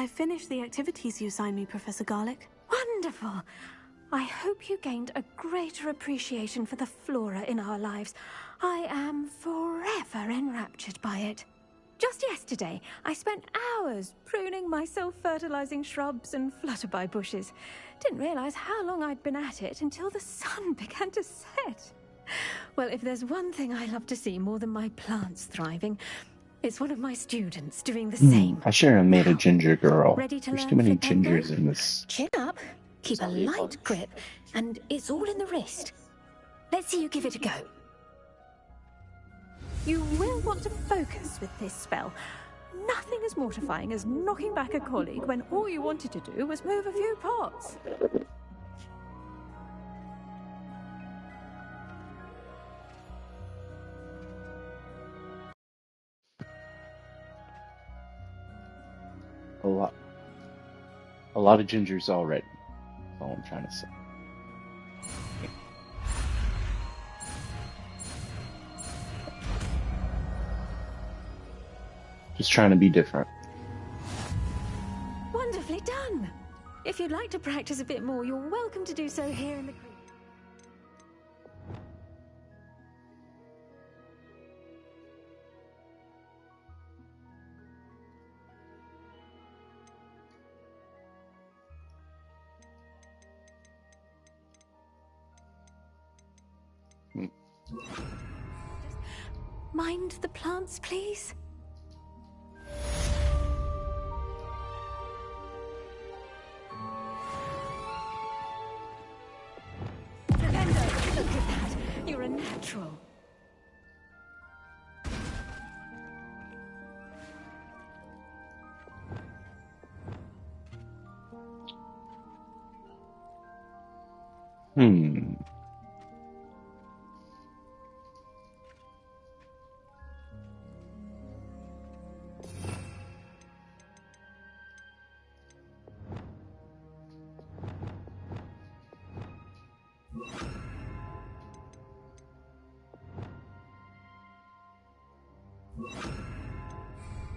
I finished the activities you assigned me, Professor Garlick. Wonderful! I hope you gained a greater appreciation for the flora in our lives. I am forever enraptured by it. Just yesterday, I spent hours pruning my self-fertilizing shrubs and flutterby bushes. Didn't realize how long I'd been at it until the sun began to set. Well, if there's one thing I love to see more than my plants thriving, it's one of my students doing the same. I shouldn't have made a ginger girl. Ready to There's learn too many flipendo? gingers in this. Chin up, keep a light grip, and it's all in the wrist. Let's see you give it a go. You will want to focus with this spell. Nothing as mortifying as knocking back a colleague when all you wanted to do was move a few pots. A lot of gingers already. That's all I'm trying to say. Just trying to be different. Wonderfully done. If you'd like to practice a bit more, you're welcome to do so here in the... Mind the plants, please. Flipendo, look at that. You're a natural.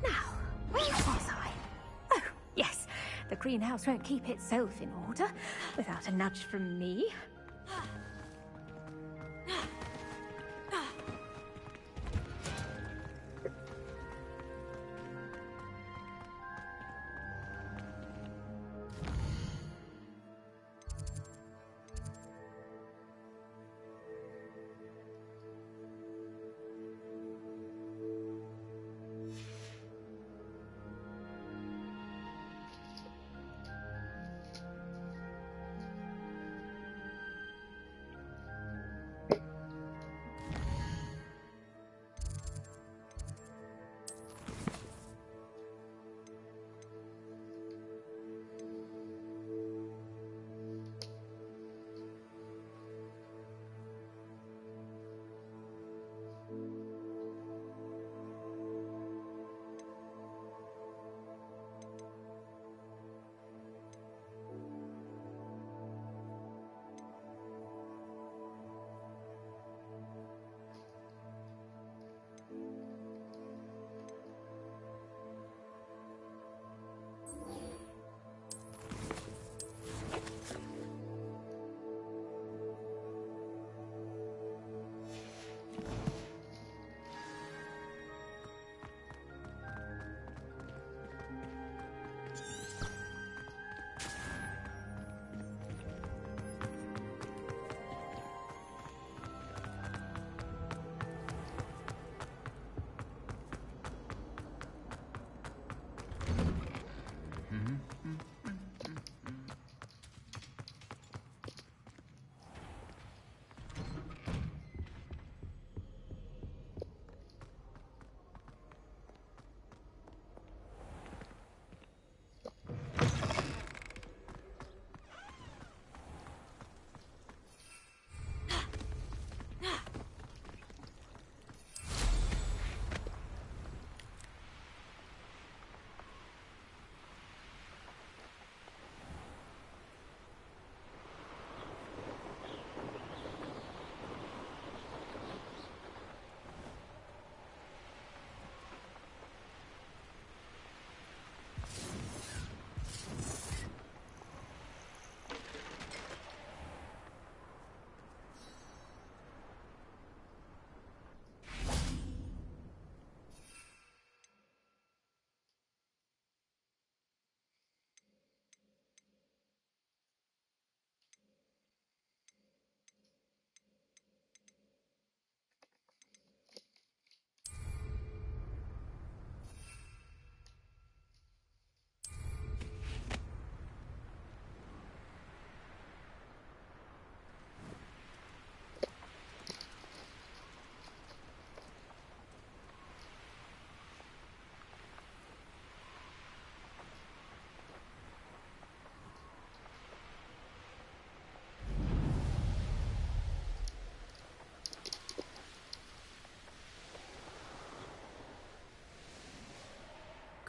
Now, where was I? Oh, yes. The greenhouse won't keep itself in order without a nudge from me.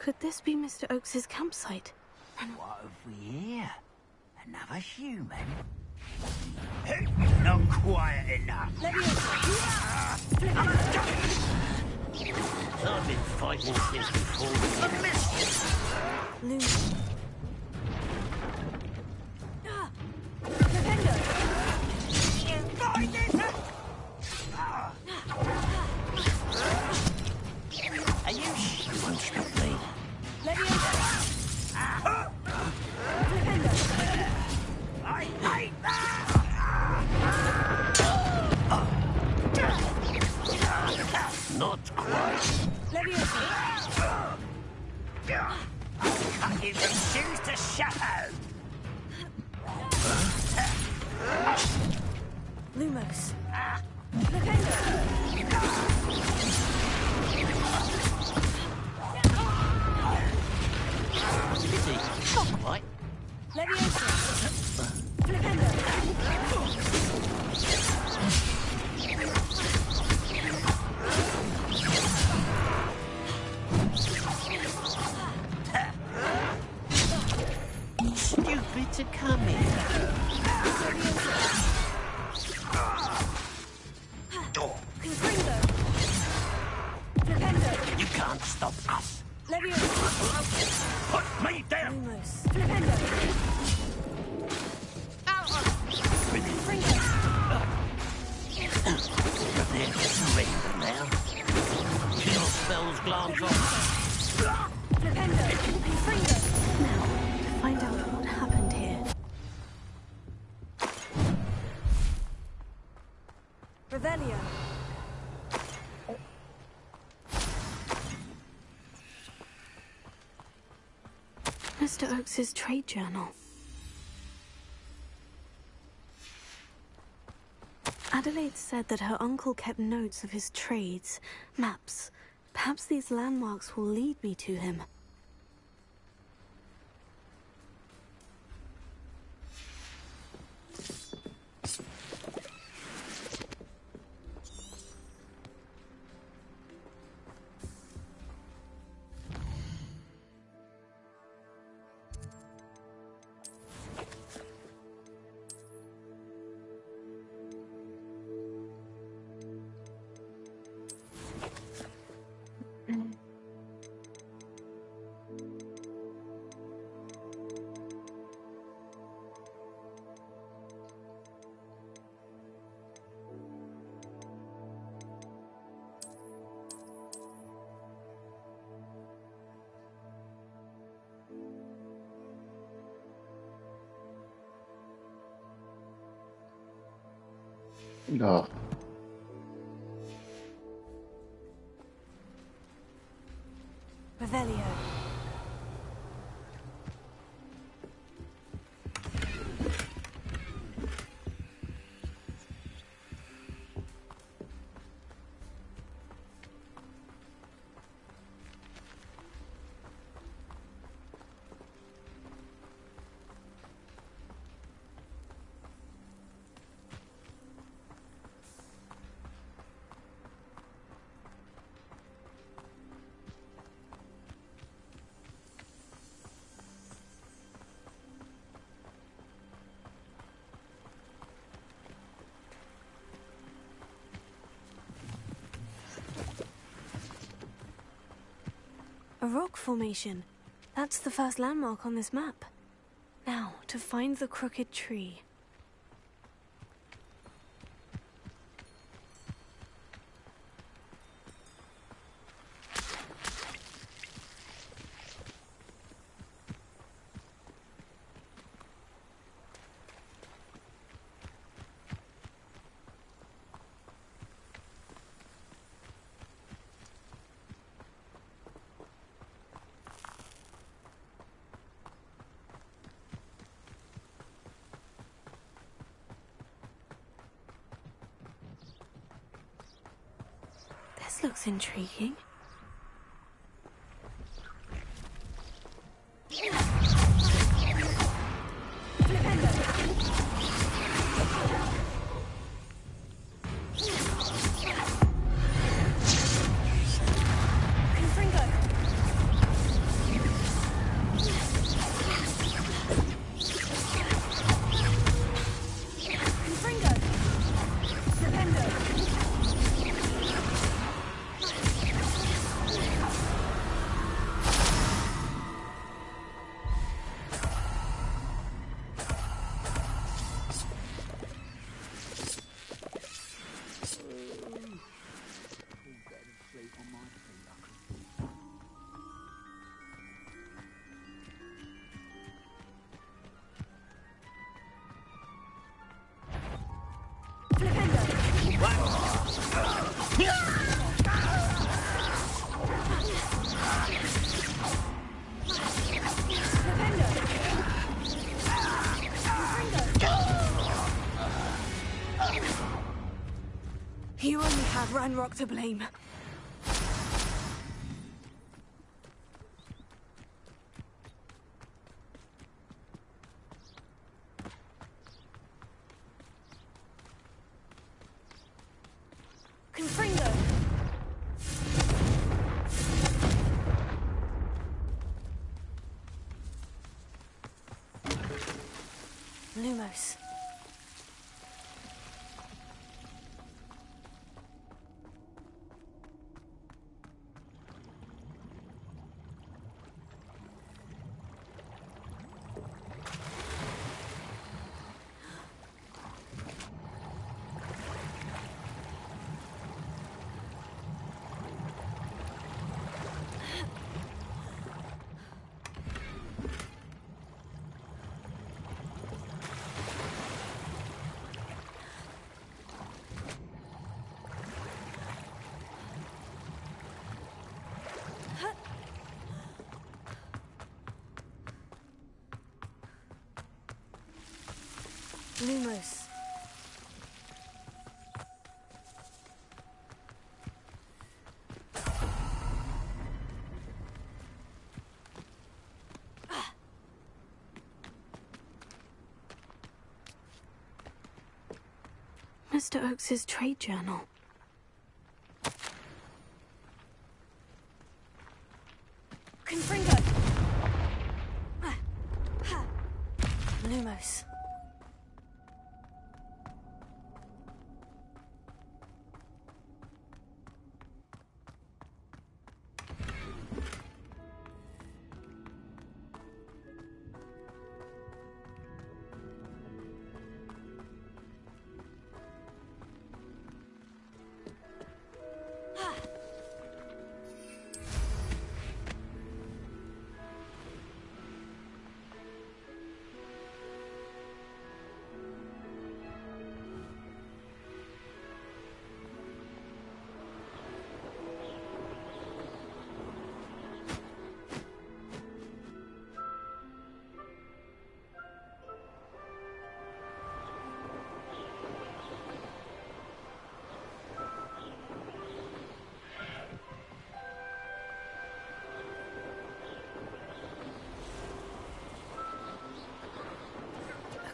Could this be Mr. Oakes's campsite? What have we here? Another human? Not quiet enough. I've been fighting since before. I missed you. Luna. Are you sure you won't stop me? I hate that! Not quite. Cut you from shoes to shadow. Lumos. Pity. Not quite. Stupid to come here. Door. You can't stop us. Put me down. Lumos. They're surrender now. Kill spells glance off. Now, to find out what happened here. Revelio. Mr. Oakes's trade journal. Adelaide said that her uncle kept notes of his trades, maps. Perhaps these landmarks will lead me to him. Oh. Revelio. A rock formation. That's the first landmark on this map. Now, to find the crooked tree. This looks intriguing. You only had Ranrock to blame. Confringo! Lumos. Lumos. Mr. Oakes's trade journal. Confringo! Lumos.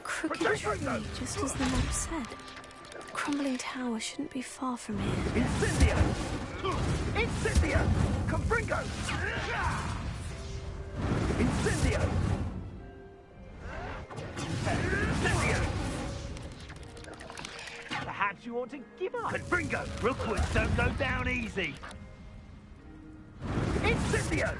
Crooked tree, just as the map said. The crumbling tower shouldn't be far from here. Incendio! Incendio! Confringo! Incendio! Incendio! Perhaps you ought to give up. Confringo! Rookwoods don't go down easy. Incendio!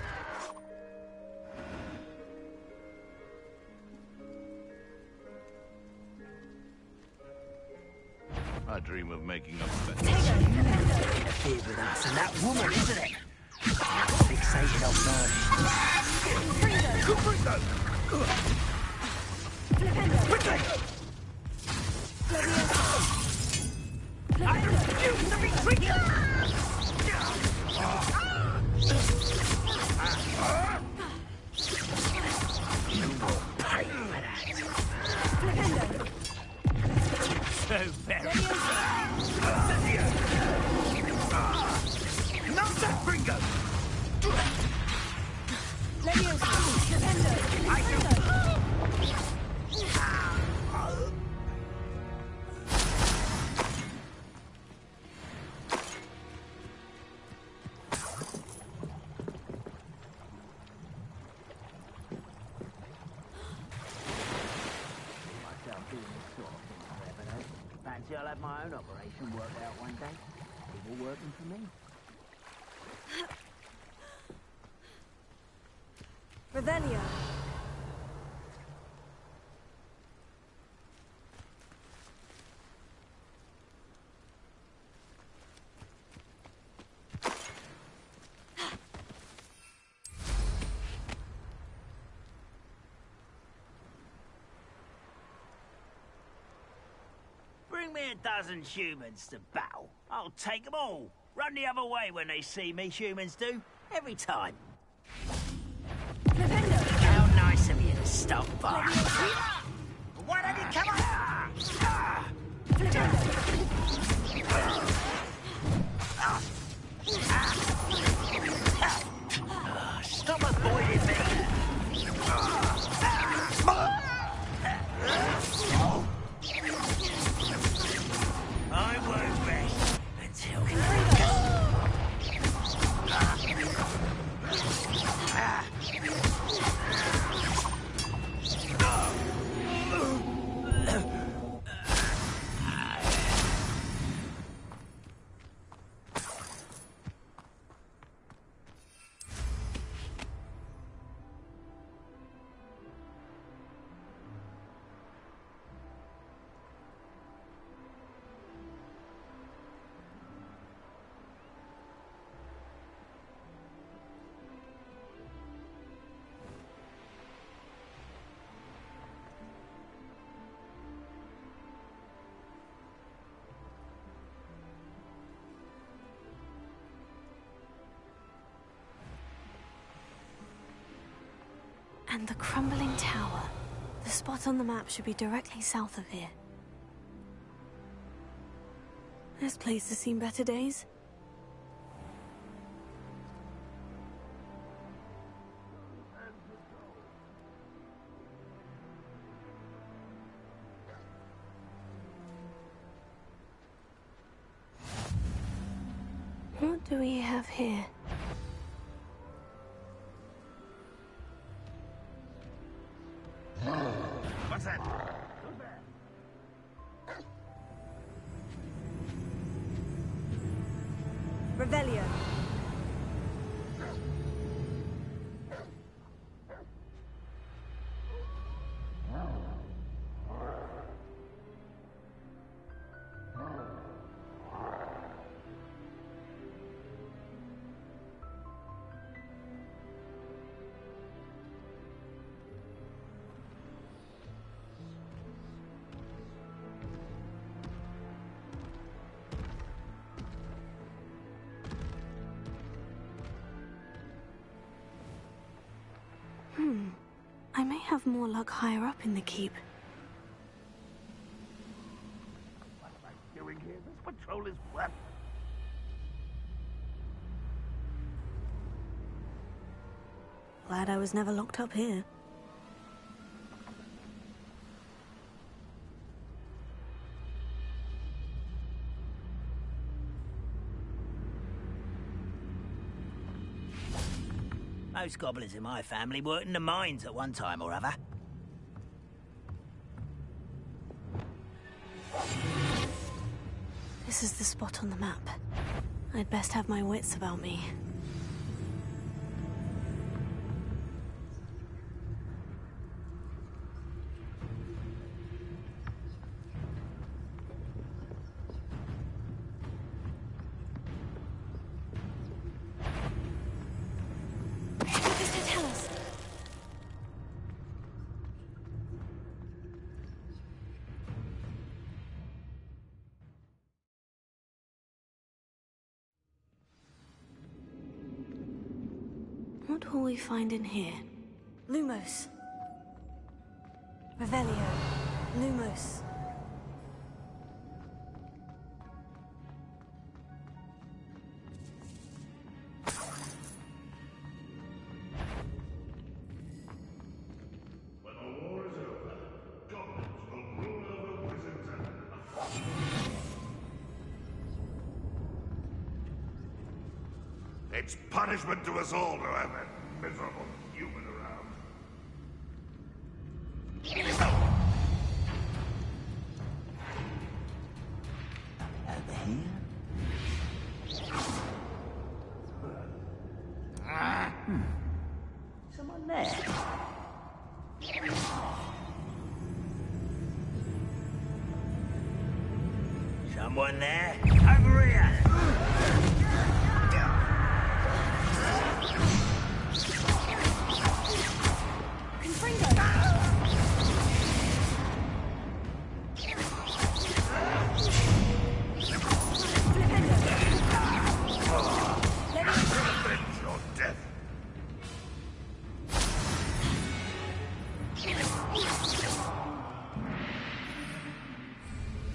I dream of making up for Interfered with us and that woman, isn't it? Fixated on money. Confringo! Quickly! I refuse to be tricked! You will pay for that. So very. Not that Bringo! Fancy I'll have my own operation worked out one day. People working for me. Revelio. Bring me a dozen humans to battle. I'll take them all. Run the other way when they see me, humans do. Every time. How nice of you to stop by. Why don't you come on? And the crumbling tower. The spot on the map should be directly south of here. This place has seen better days. What do we have here? What's that? Revelio. I may have more luck higher up in the keep. What am I doing here? This patrol is what? Glad I was never locked up here. Most goblins in my family worked in the mines at one time or other. This is the spot on the map. I'd best have my wits about me. What will we find in here? Lumos. Revelio. Lumos. When the war is over, goblins will rule over wizards and... It's punishment to us all to have that miserable human around. Over here? Someone there? Someone there? Over here! Revenge your death.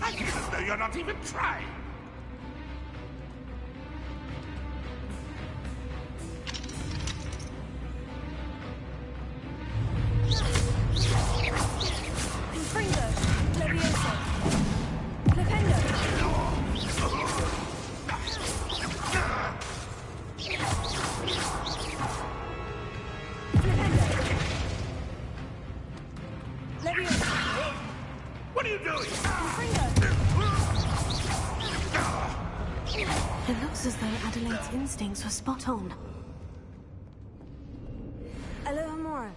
I feel as though you're not even trying. What are you doing? It looks as though Adelaide's instincts were spot on. Alohomora.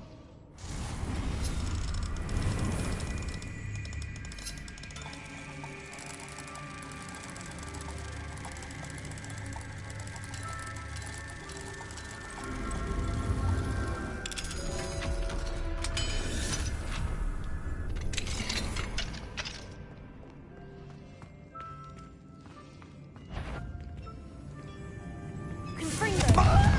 Confringo.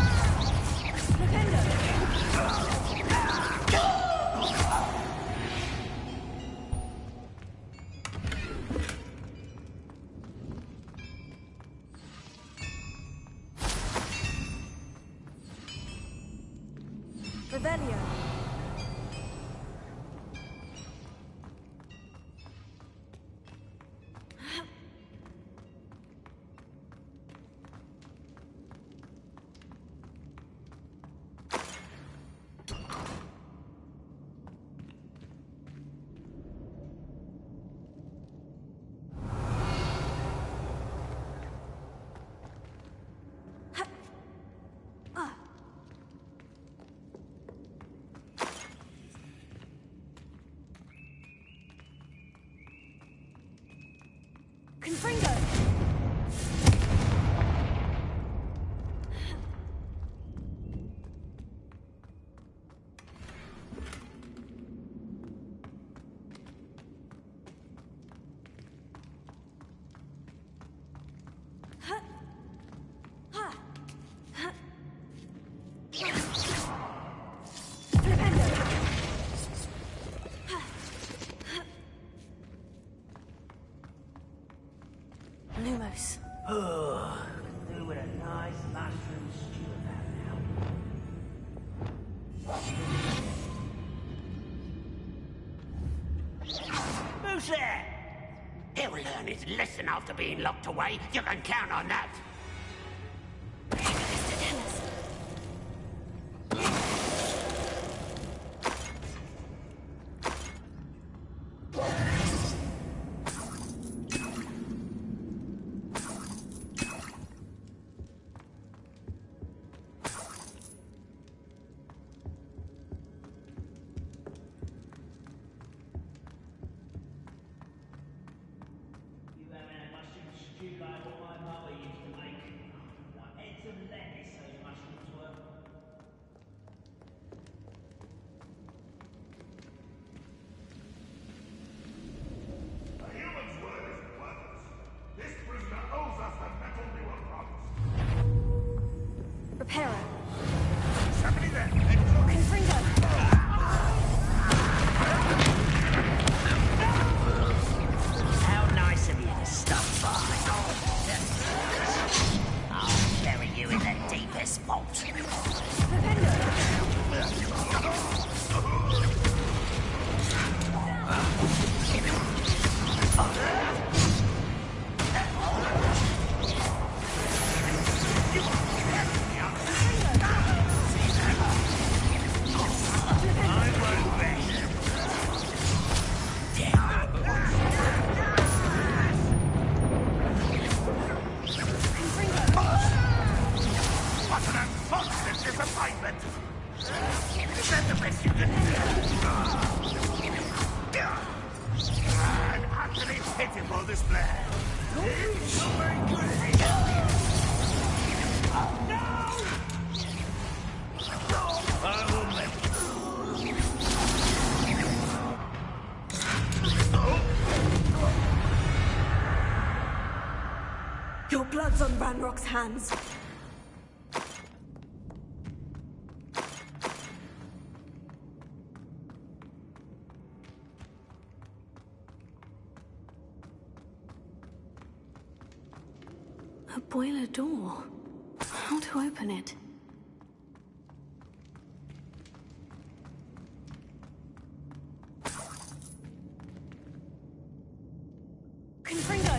Revelio. Confringo! Lumos. Oh, do with a nice mushroom stew of that now. Who's there? He'll learn his lesson after being locked away. You can count on that. Reparo. Somebody there. Confringo. How nice of you to stop by. I'll bury you in the deepest vault. What an unfortunate disappointment! Is that the best you can do? An utterly pitiful display. It's not very good. I will make Your blood's on Ranrock's hands. A boiler door. How to open it? Confringo.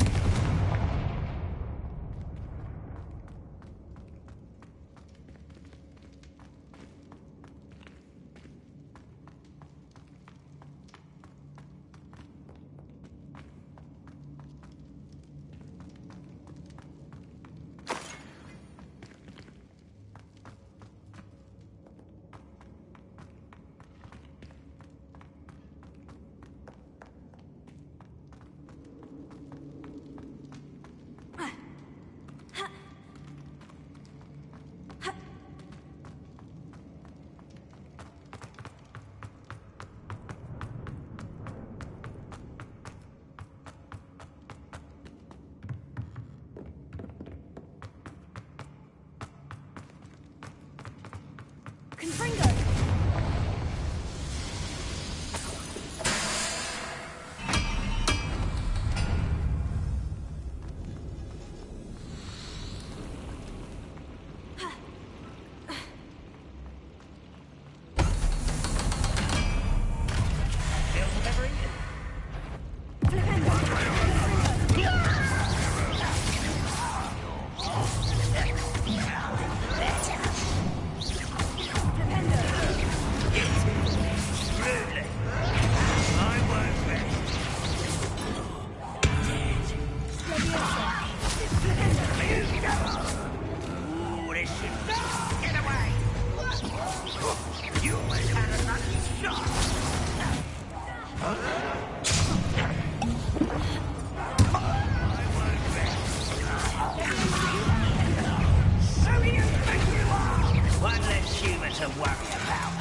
One less human to worry about.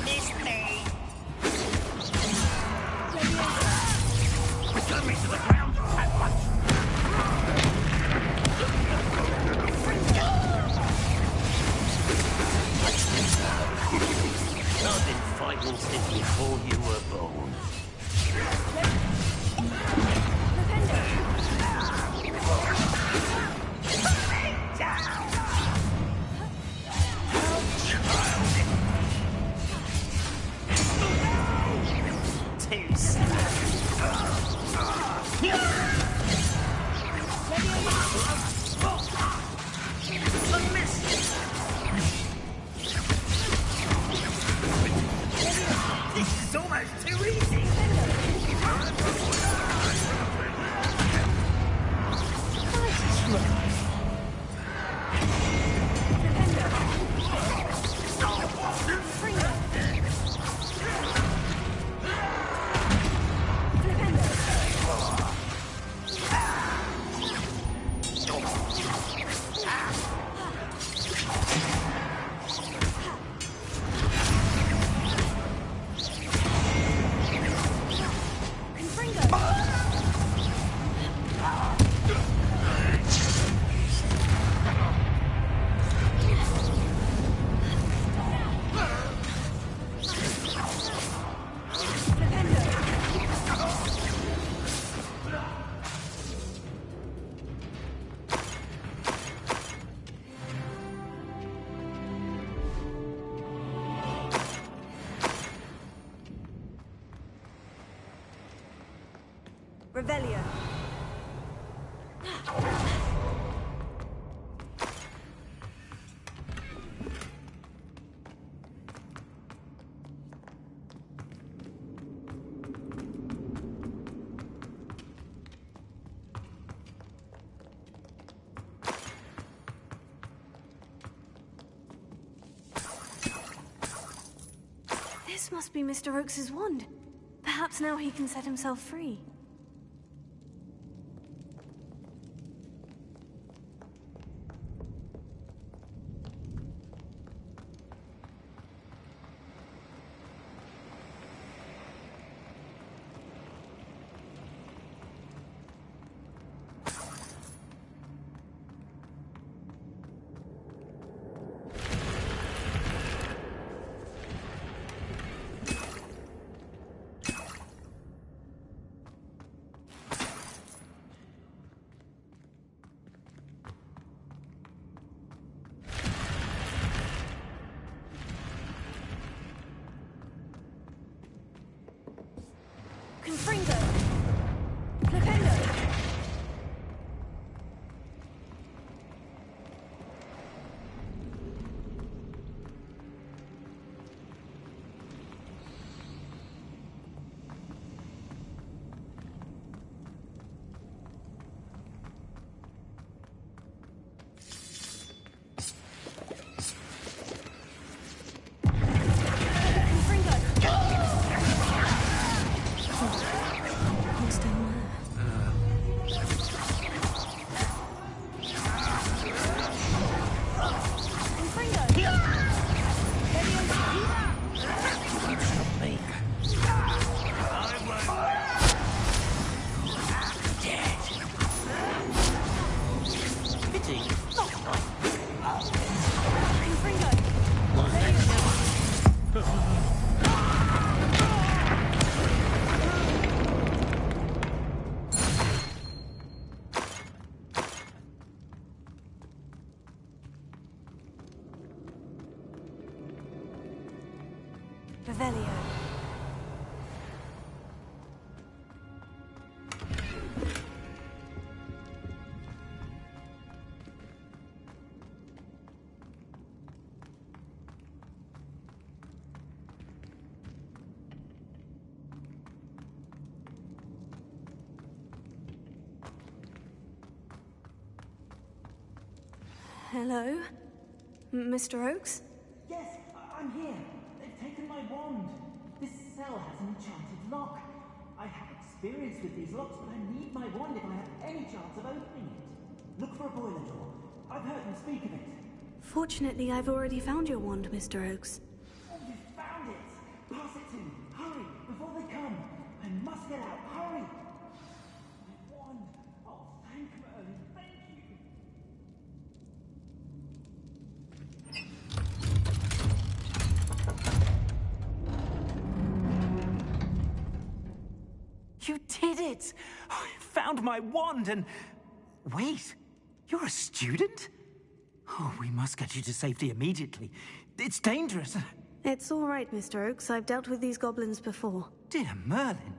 Miss me. Return me to the ground at once. I've been fighting since before you were born. Too This is almost too easy. Revelio. This must be Mr. Oakes's wand. Perhaps now he can set himself free. Revelio. Hello? Mr. Oakes? Yes, I'm here. They've taken my wand. This cell has an enchanted lock. I have experience with these locks, but I need my wand if I have any chance of opening it. Look for a boiler door. I've heard them speak of it. Fortunately, I've already found your wand, Mr. Oakes. Oh, you found it! Pass it to me. Hurry, before they come. I must get out. Hurry! My wand. Oh, thank Merlin. Thank you. You did it! I found my wand and... Wait, you're a student? Oh, we must get you to safety immediately. It's dangerous. It's all right, Mr. Oakes. I've dealt with these goblins before. Dear Merlin,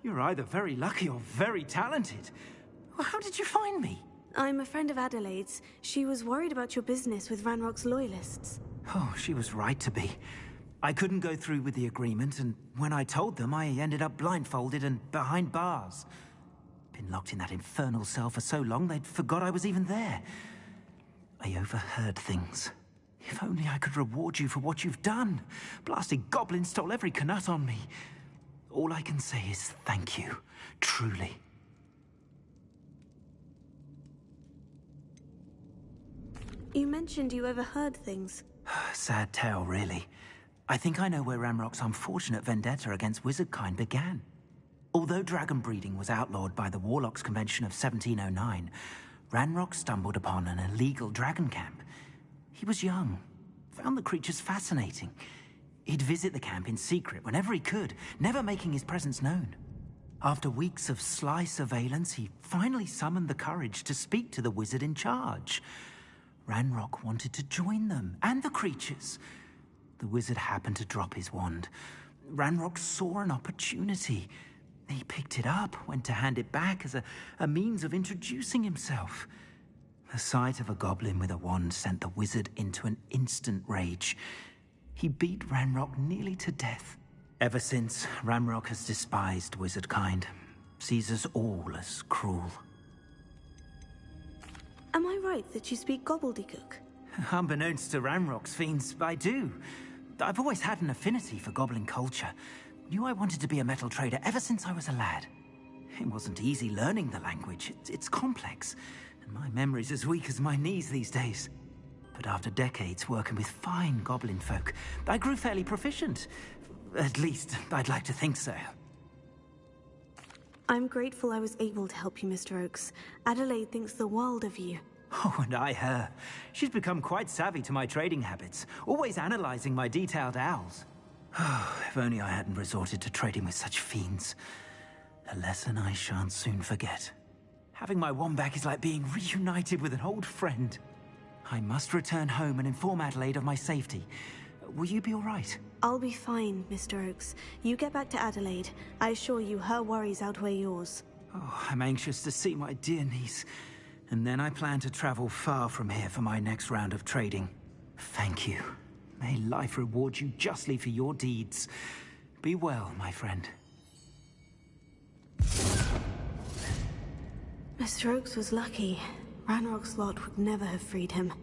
you're either very lucky or very talented. Well, how did you find me? I'm a friend of Adelaide's. She was worried about your business with Ranrock's loyalists. Oh, she was right to be. I couldn't go through with the agreement, and when I told them, I ended up blindfolded and behind bars. Been locked in that infernal cell for so long, they'd forgot I was even there. I overheard things. If only I could reward you for what you've done. Blasted goblins stole every Knut on me. All I can say is thank you. Truly. You mentioned you overheard things. Sad tale, really. I think I know where Ranrock's unfortunate vendetta against wizardkind began. Although dragon breeding was outlawed by the Warlocks Convention of 1709, Ranrock stumbled upon an illegal dragon camp. He was young, found the creatures fascinating. He'd visit the camp in secret whenever he could, never making his presence known. After weeks of sly surveillance, he finally summoned the courage to speak to the wizard in charge. Ranrock wanted to join them, and the creatures. The wizard happened to drop his wand. Ranrock saw an opportunity. He picked it up, went to hand it back as a means of introducing himself. The sight of a goblin with a wand sent the wizard into an instant rage. He beat Ranrock nearly to death. Ever since, Ranrock has despised wizardkind, sees us all as cruel. Am I right that you speak gobbledygook? Unbeknownst to Ranrock's fiends, I do. I've always had an affinity for goblin culture. Knew I wanted to be a metal trader ever since I was a lad. It wasn't easy learning the language. It's complex, and my memory's as weak as my knees these days. But after decades working with fine goblin folk, I grew fairly proficient. At least, I'd like to think so. I'm grateful I was able to help you, Mr. Oakes. Adelaide thinks the world of you. Oh, and I her. She's become quite savvy to my trading habits, always analyzing my detailed owls. Oh, if only I hadn't resorted to trading with such fiends. A lesson I shan't soon forget. Having my wand back is like being reunited with an old friend. I must return home and inform Adelaide of my safety. Will you be all right? I'll be fine, Mr. Oakes. You get back to Adelaide. I assure you her worries outweigh yours. Oh, I'm anxious to see my dear niece. And then I plan to travel far from here for my next round of trading. Thank you. May life reward you justly for your deeds. Be well, my friend. Mr. Oakes was lucky. Ranrock's lot would never have freed him.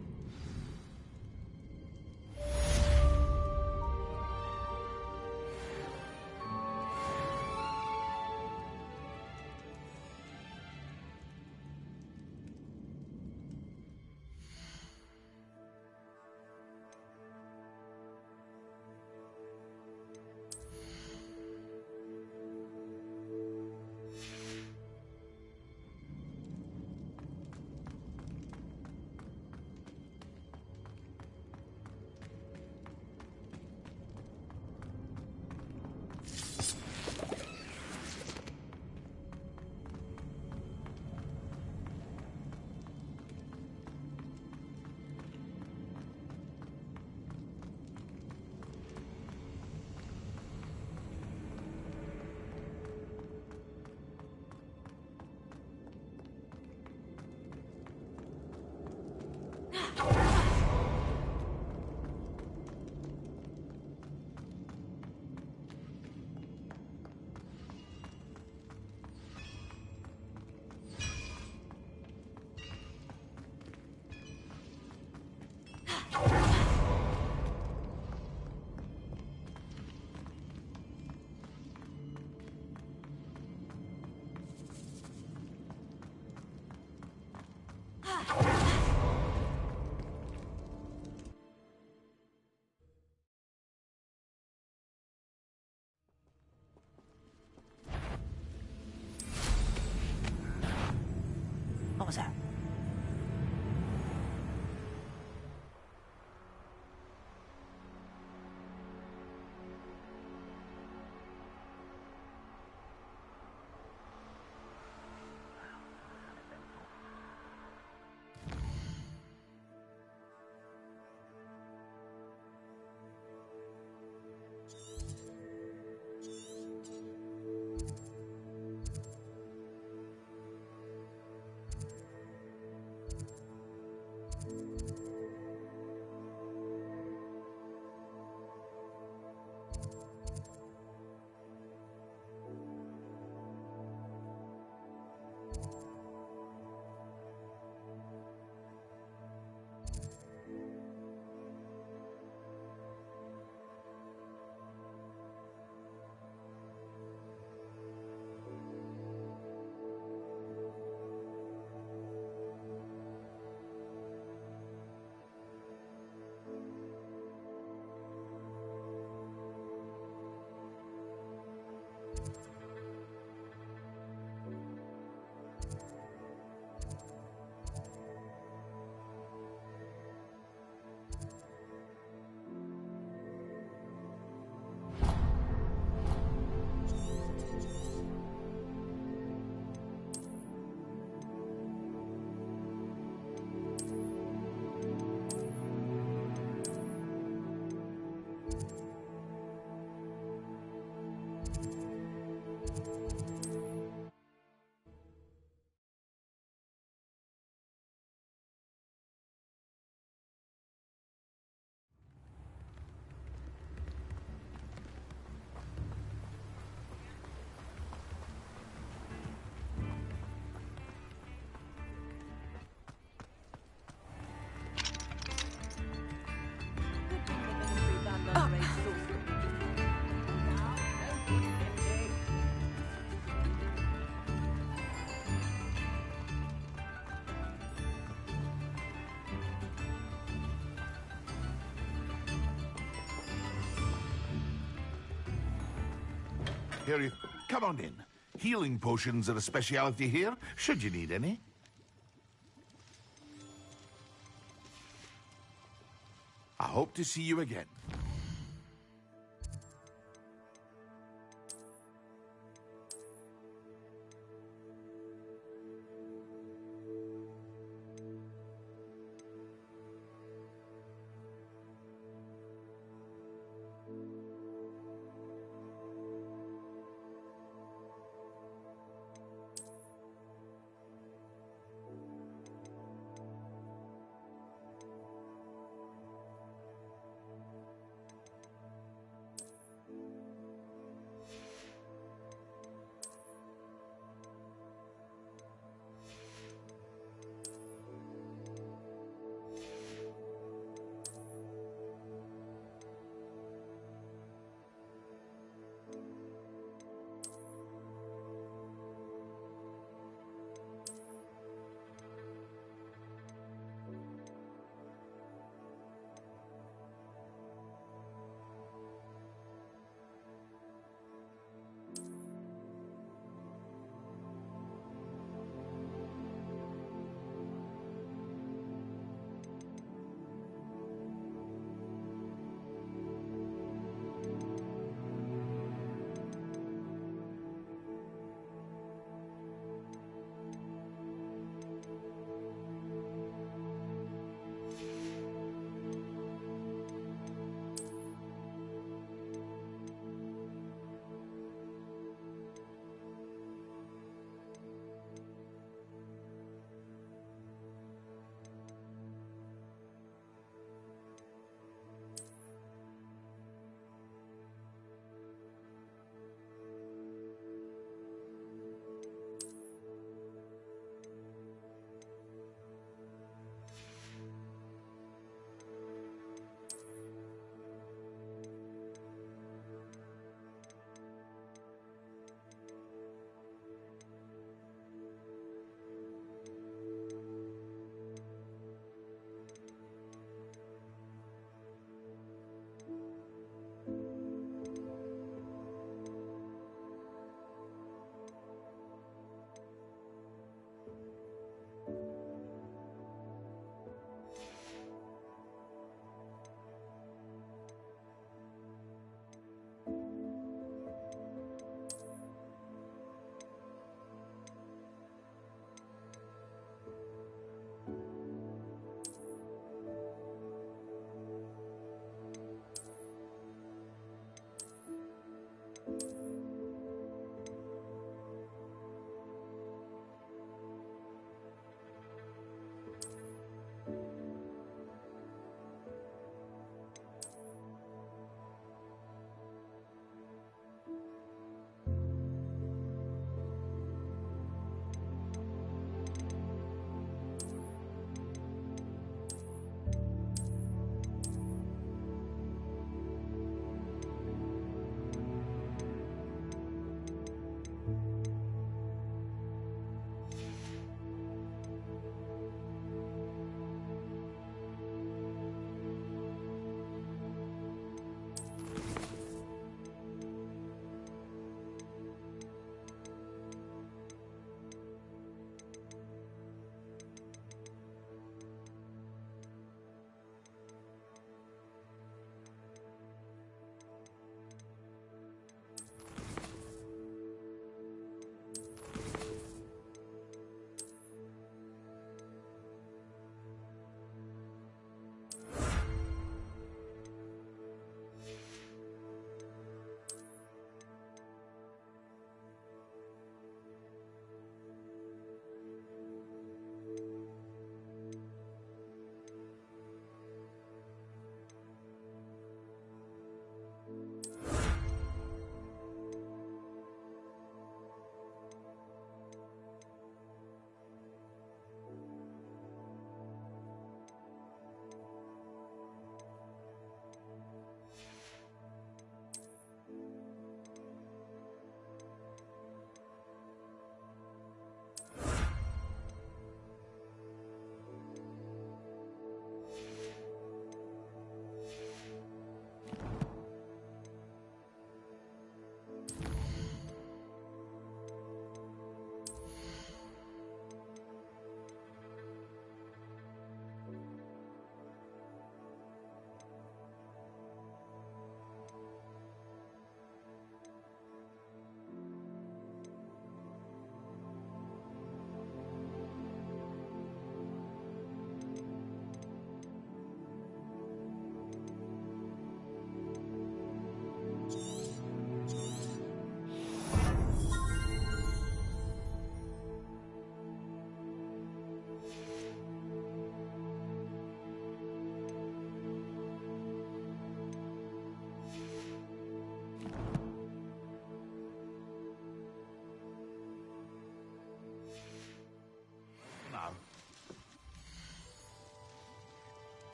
Here, come on in. Healing potions are a speciality here, should you need any. I hope to see you again.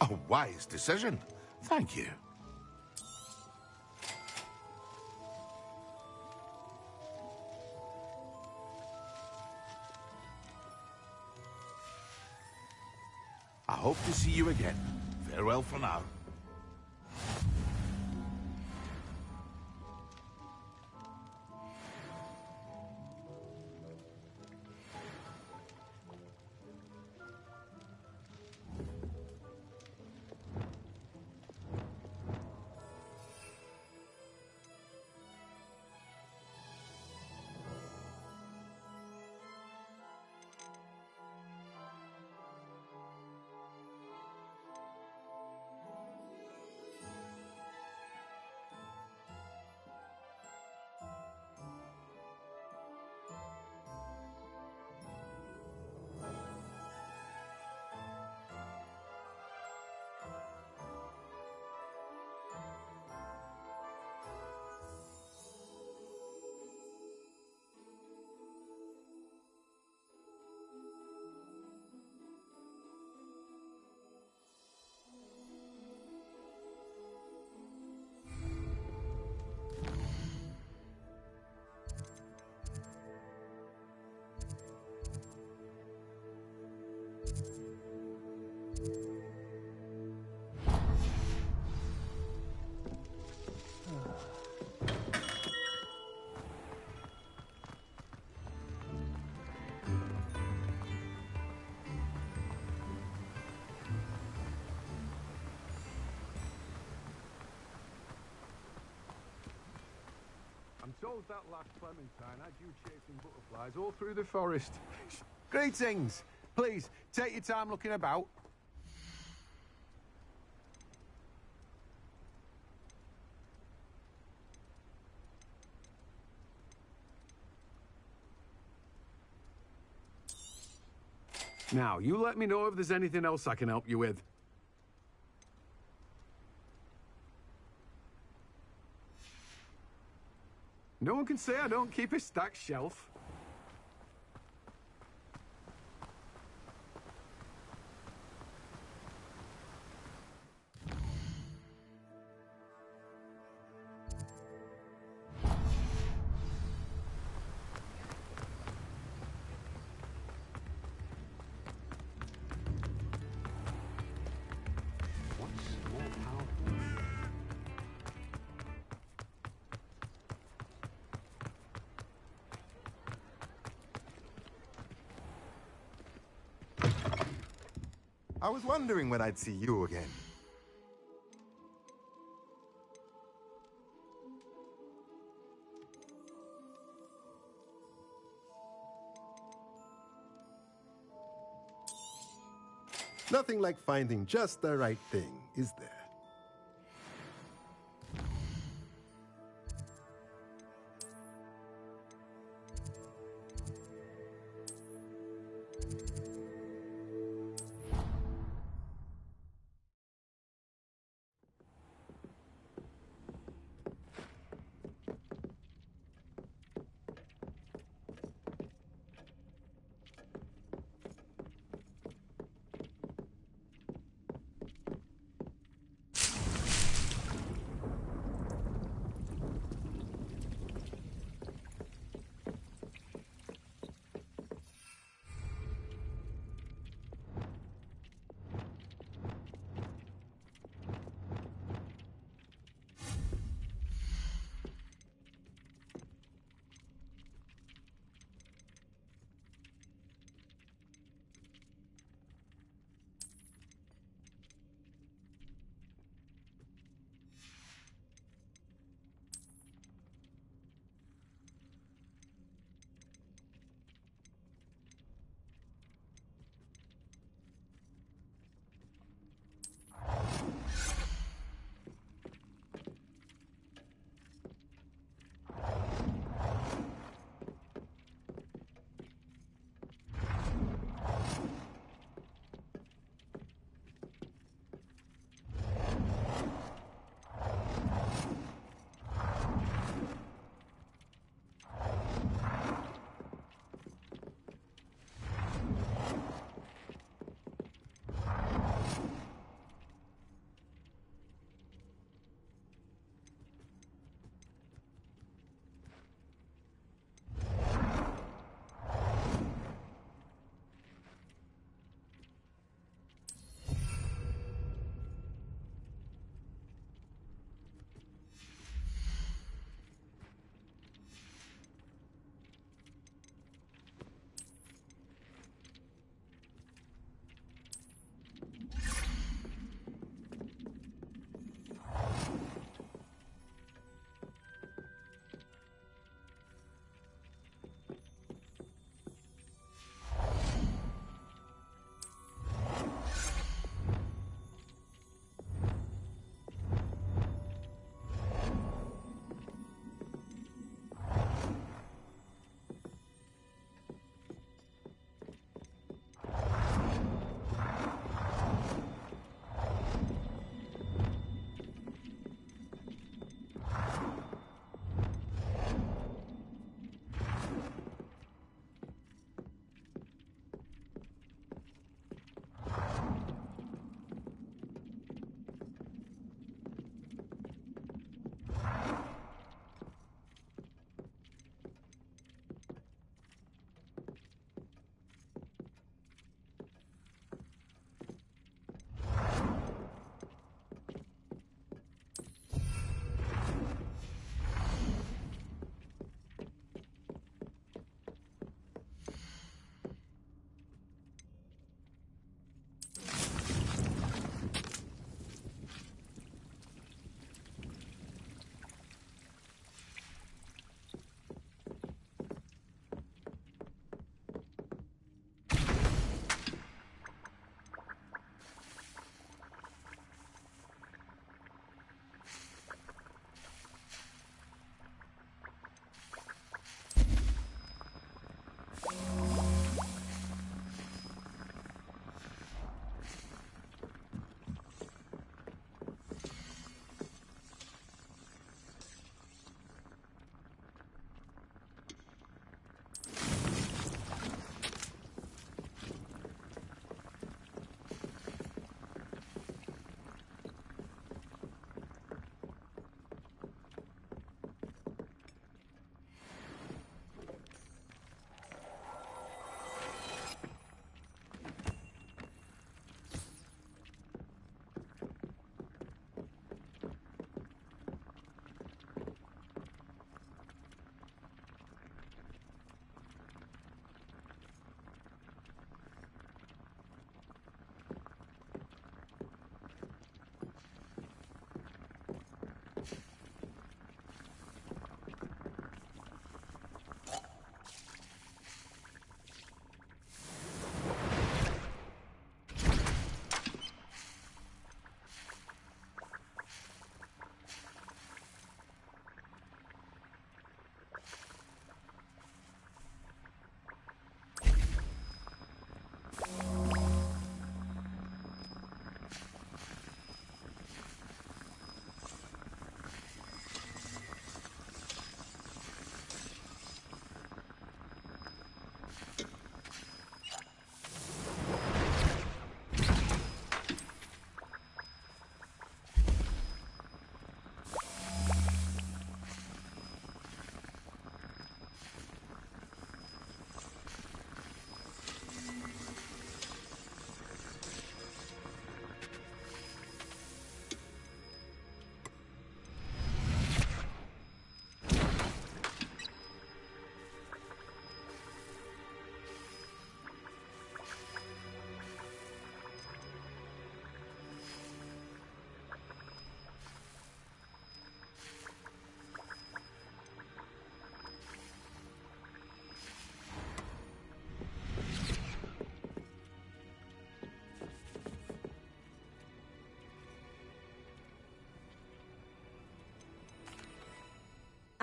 A wise decision. Thank you. I hope to see you again. Farewell for now. I'm told that last Clementine had you chasing butterflies all through the forest. Greetings! Please, take your time looking about. Now, you let me know if there's anything else I can help you with. No one can say I don't keep a stacked shelf. I was wondering when I'd see you again. Nothing like finding just the right thing, is there?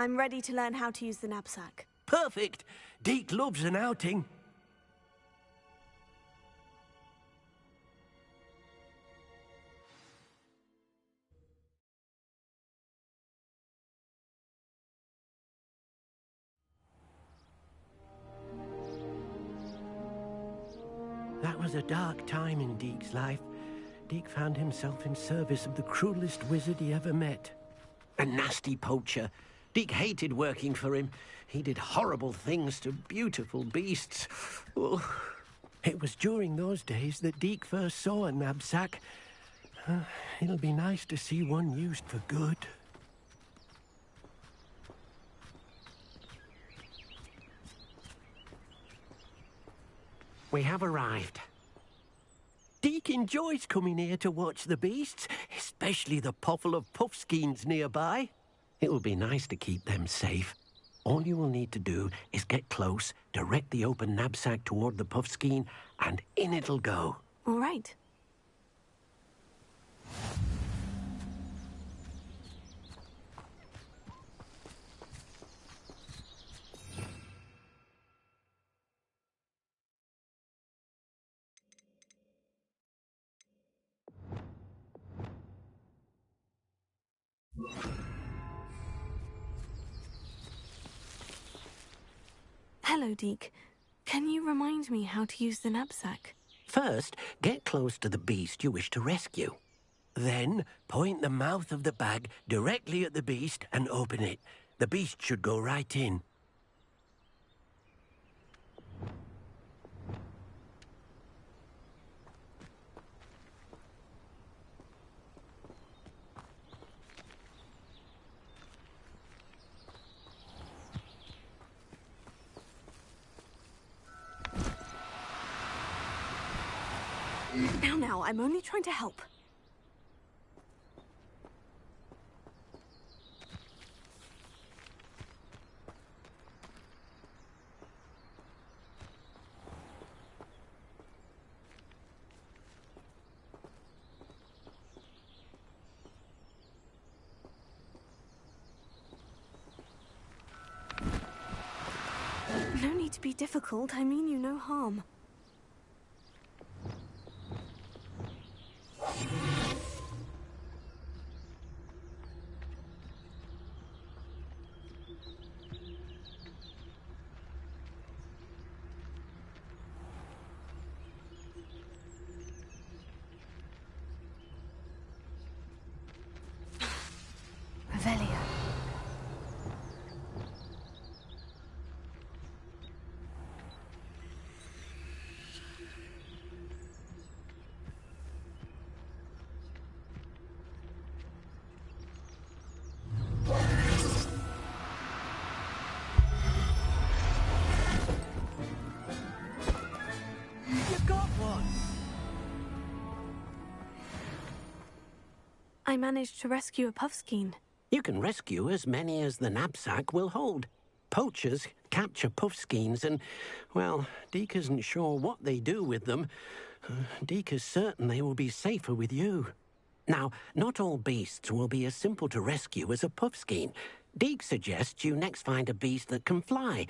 I'm ready to learn how to use the knapsack. Perfect. Deke loves an outing. That was a dark time in Deke's life. Deke found himself in service of the cruelest wizard he ever met. A nasty poacher. Deke hated working for him. He did horrible things to beautiful beasts. Oh. It was during those days that Deke first saw a knapsack. It'll be nice to see one used for good. We have arrived. Deke enjoys coming here to watch the beasts, especially the potful of puffskeins nearby. It'll be nice to keep them safe. All you will need to do is get close, direct the open knapsack toward the puffskein, and in it'll go. All right. Hello, Deke. Can you remind me how to use the knapsack? First, get close to the beast you wish to rescue. Then, point the mouth of the bag directly at the beast and open it. The beast should go right in. Now, I'm only trying to help. No need to be difficult. I mean you no harm. Revelia. You got one! I managed to rescue a puffskein. You can rescue as many as the knapsack will hold. Poachers capture puffskeins and, well, Deke isn't sure what they do with them. Deke is certain they will be safer with you. Now, not all beasts will be as simple to rescue as a puffskein. Deke suggests you next find a beast that can fly.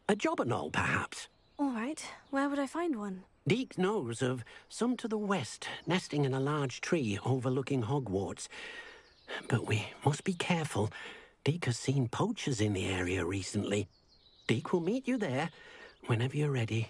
A jobberknoll, perhaps. All right. Where would I find one? Deke knows of some to the west, nesting in a large tree overlooking Hogwarts. But we must be careful. Deke has seen poachers in the area recently. Deke will meet you there whenever you're ready.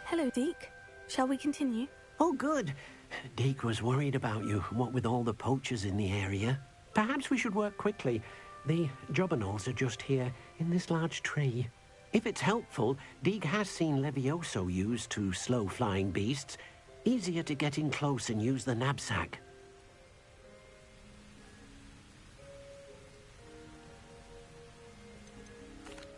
Hello, Deke. Shall we continue? Oh, good. Deke was worried about you, what with all the poachers in the area. Perhaps we should work quickly. The jobberknolls are just here, in this large tree. If it's helpful, Deke has seen Levioso used to slow flying beasts. Easier to get in close and use the knapsack.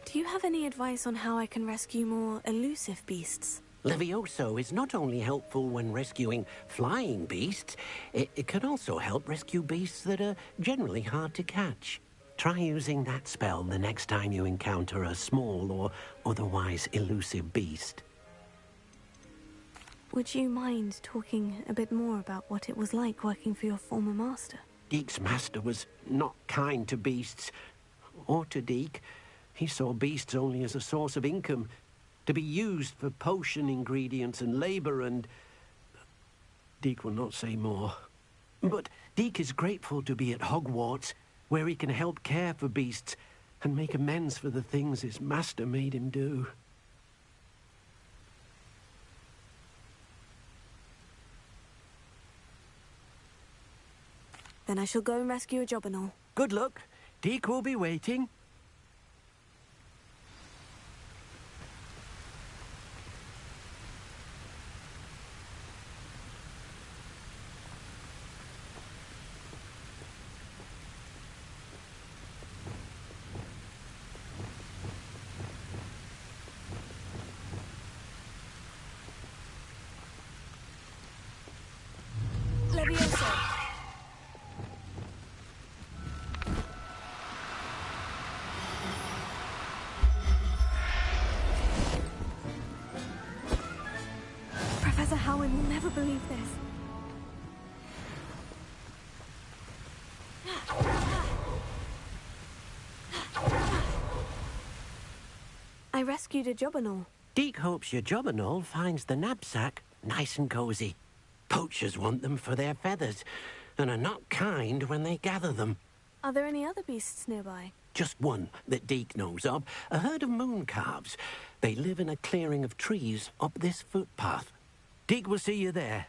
Do you have any advice on how I can rescue more elusive beasts? Levioso is not only helpful when rescuing flying beasts, it can also help rescue beasts that are generally hard to catch. Try using that spell the next time you encounter a small or otherwise elusive beast. Would you mind talking a bit more about what it was like working for your former master? Deke's master was not kind to beasts, or to Deke. He saw beasts only as a source of income, to be used for potion ingredients and labor, and Deke will not say more. But Deke is grateful to be at Hogwarts, where he can help care for beasts and make amends for the things his master made him do. Then I shall go and rescue a jobberknoll. Good luck. Deke will be waiting. Levioso! Professor Howard will never believe this. I rescued a jobberknoll. Deke hopes your jobberknoll finds the knapsack nice and cozy. Poachers want them for their feathers, and are not kind when they gather them. Are there any other beasts nearby? Just one that Deke knows of, a herd of moon calves. They live in a clearing of trees up this footpath. Deke will see you there.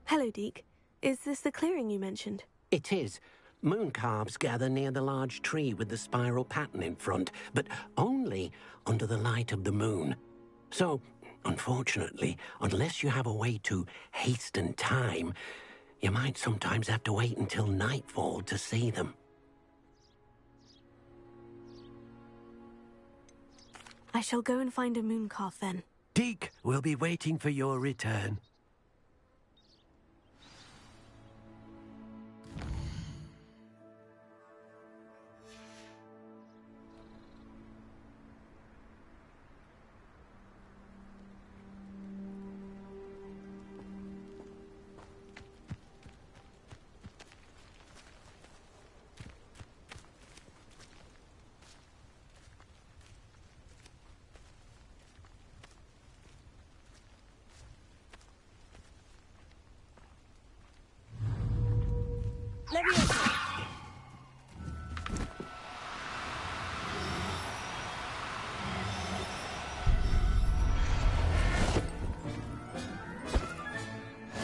Hello, Deke. Is this the clearing you mentioned? It is. Moon calves gather near the large tree with the spiral pattern in front, but only under the light of the moon. So, unfortunately, unless you have a way to hasten time, you might sometimes have to wait until nightfall to see them. I shall go and find a moon calf then. Deke will be waiting for your return. Levioso!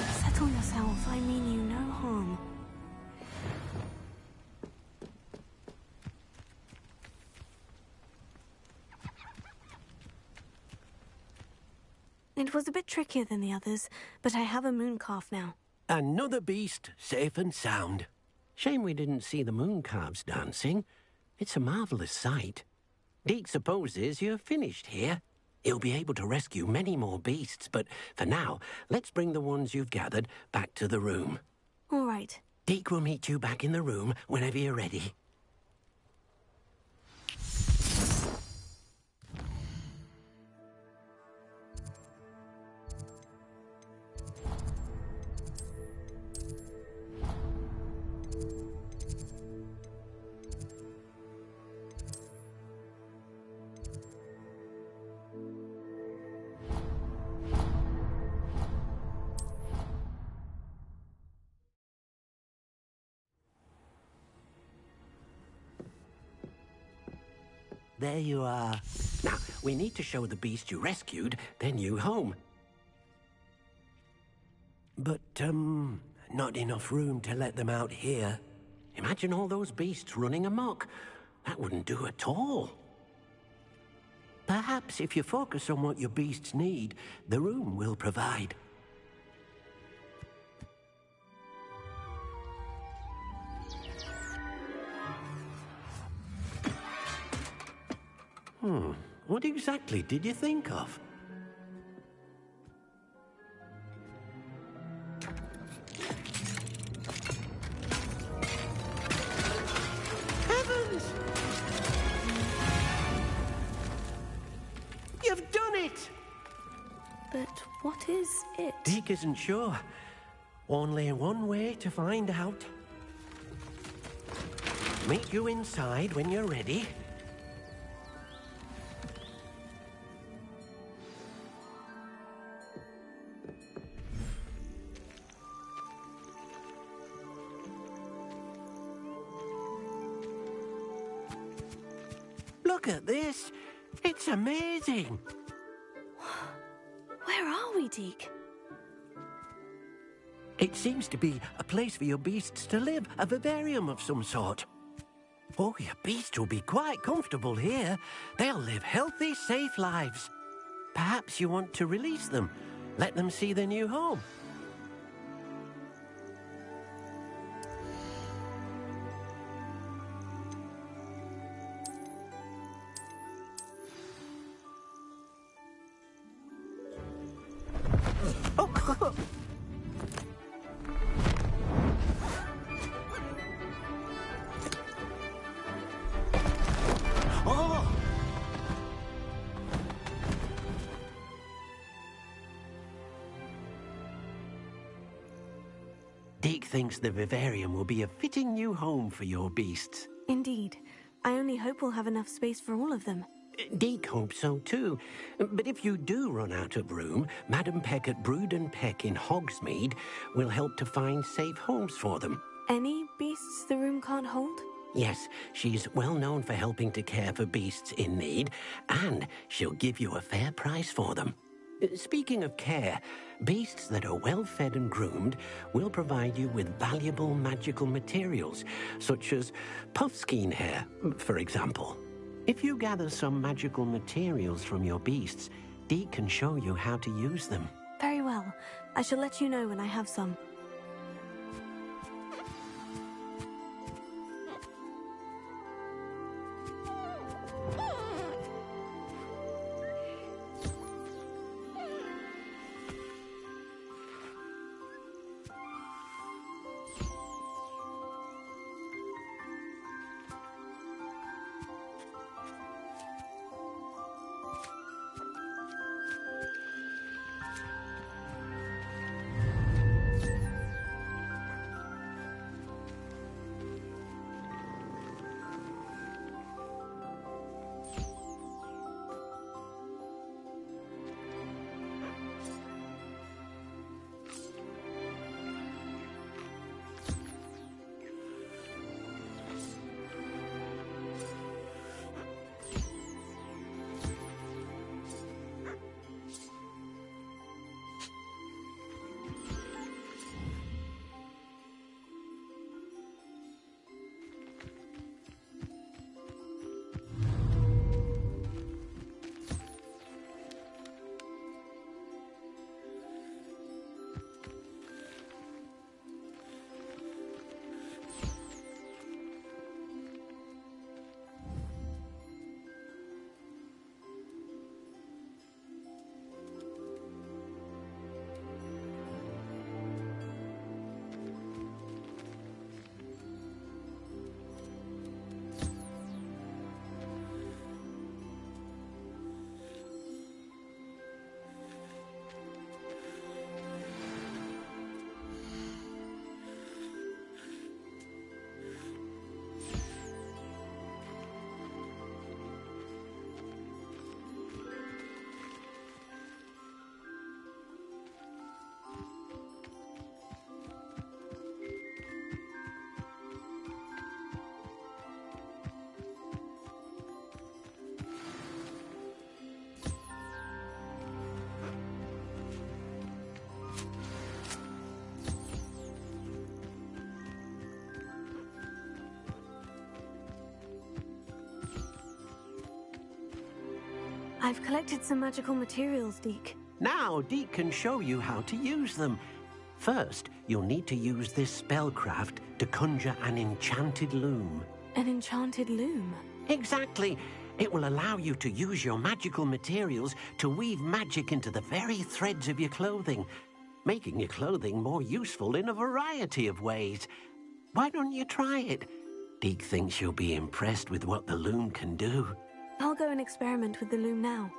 Settle yourself. I mean you no harm. It was a bit trickier than the others, but I have a moon calf now. Another beast, safe and sound. Shame we didn't see the moon calves dancing. It's a marvelous sight. Deke supposes you're finished here. He'll be able to rescue many more beasts, but for now, let's bring the ones you've gathered back to the room. All right. Deke will meet you back in the room whenever you're ready. There you are. Now, we need to show the beast you rescued their new home. But, not enough room to let them out here. Imagine all those beasts running amok. That wouldn't do at all. Perhaps if you focus on what your beasts need, the room will provide. What exactly did you think of? Heavens! You've done it! But what is it? Deke isn't sure. Only one way to find out. Meet you inside when you're ready. Look at this. It's amazing. Where are we, Deke? It seems to be a place for your beasts to live, a vivarium of some sort. Oh, your beasts will be quite comfortable here. They'll live healthy, safe lives. Perhaps you want to release them, let them see their new home. Deke thinks the vivarium will be a fitting new home for your beasts. Indeed. I only hope we'll have enough space for all of them. Deke hopes so too. But if you do run out of room, Madam Peck at Brood and Peck in Hogsmeade will help to find safe homes for them. Any beasts the room can't hold? Yes, she's well known for helping to care for beasts in need, and she'll give you a fair price for them. Speaking of care, beasts that are well fed and groomed will provide you with valuable magical materials, such as puffskein hair, for example. If you gather some magical materials from your beasts, Deke can show you how to use them. Very well. I shall let you know when I have some. I've collected some magical materials, Deke. Now, Deke can show you how to use them. First, you'll need to use this spellcraft to conjure an enchanted loom. An enchanted loom? Exactly. It will allow you to use your magical materials to weave magic into the very threads of your clothing, making your clothing more useful in a variety of ways. Why don't you try it? Deke thinks you'll be impressed with what the loom can do. I'll go and experiment with the loom now.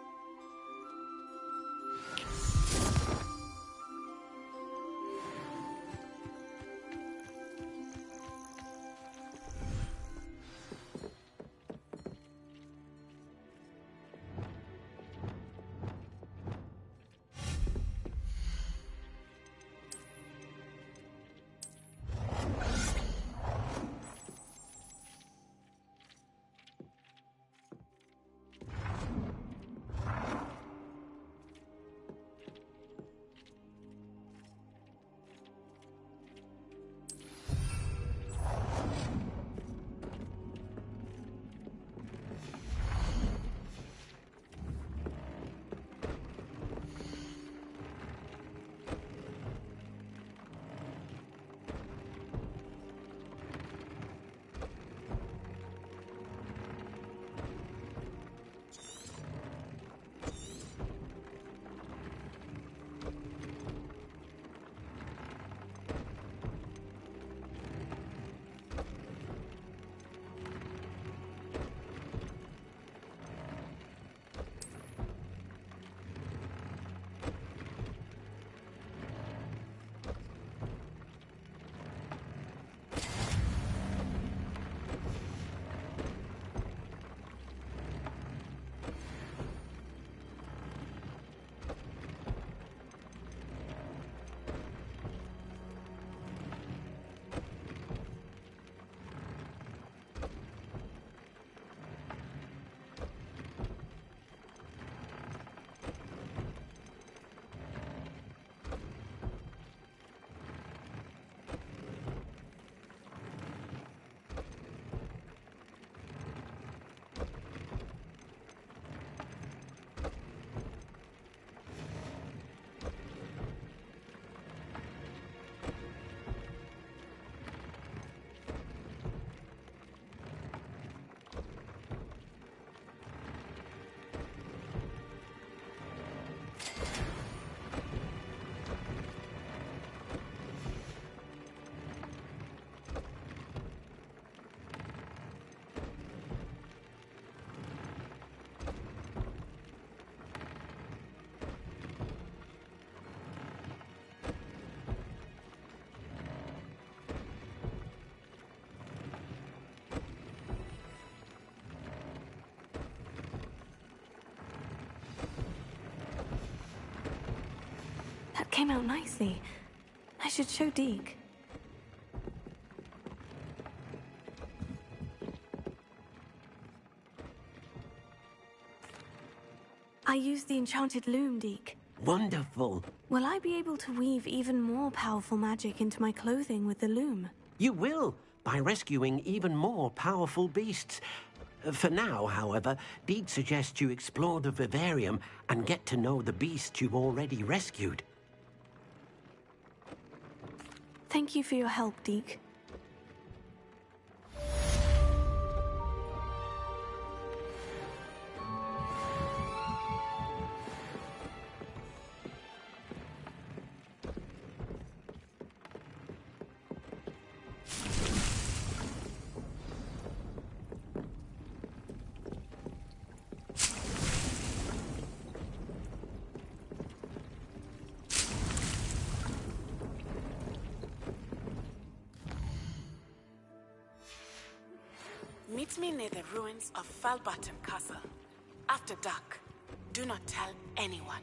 That came out nicely. I should show Deke. I used the enchanted loom, Deke. Wonderful. Will I be able to weave even more powerful magic into my clothing with the loom? You will, by rescuing even more powerful beasts. For now, however, Deke suggests you explore the vivarium and get to know the beasts you've already rescued. Thank you for your help, Deke. Meet me near the ruins of Falbaton Castle. After dark. Do not tell anyone.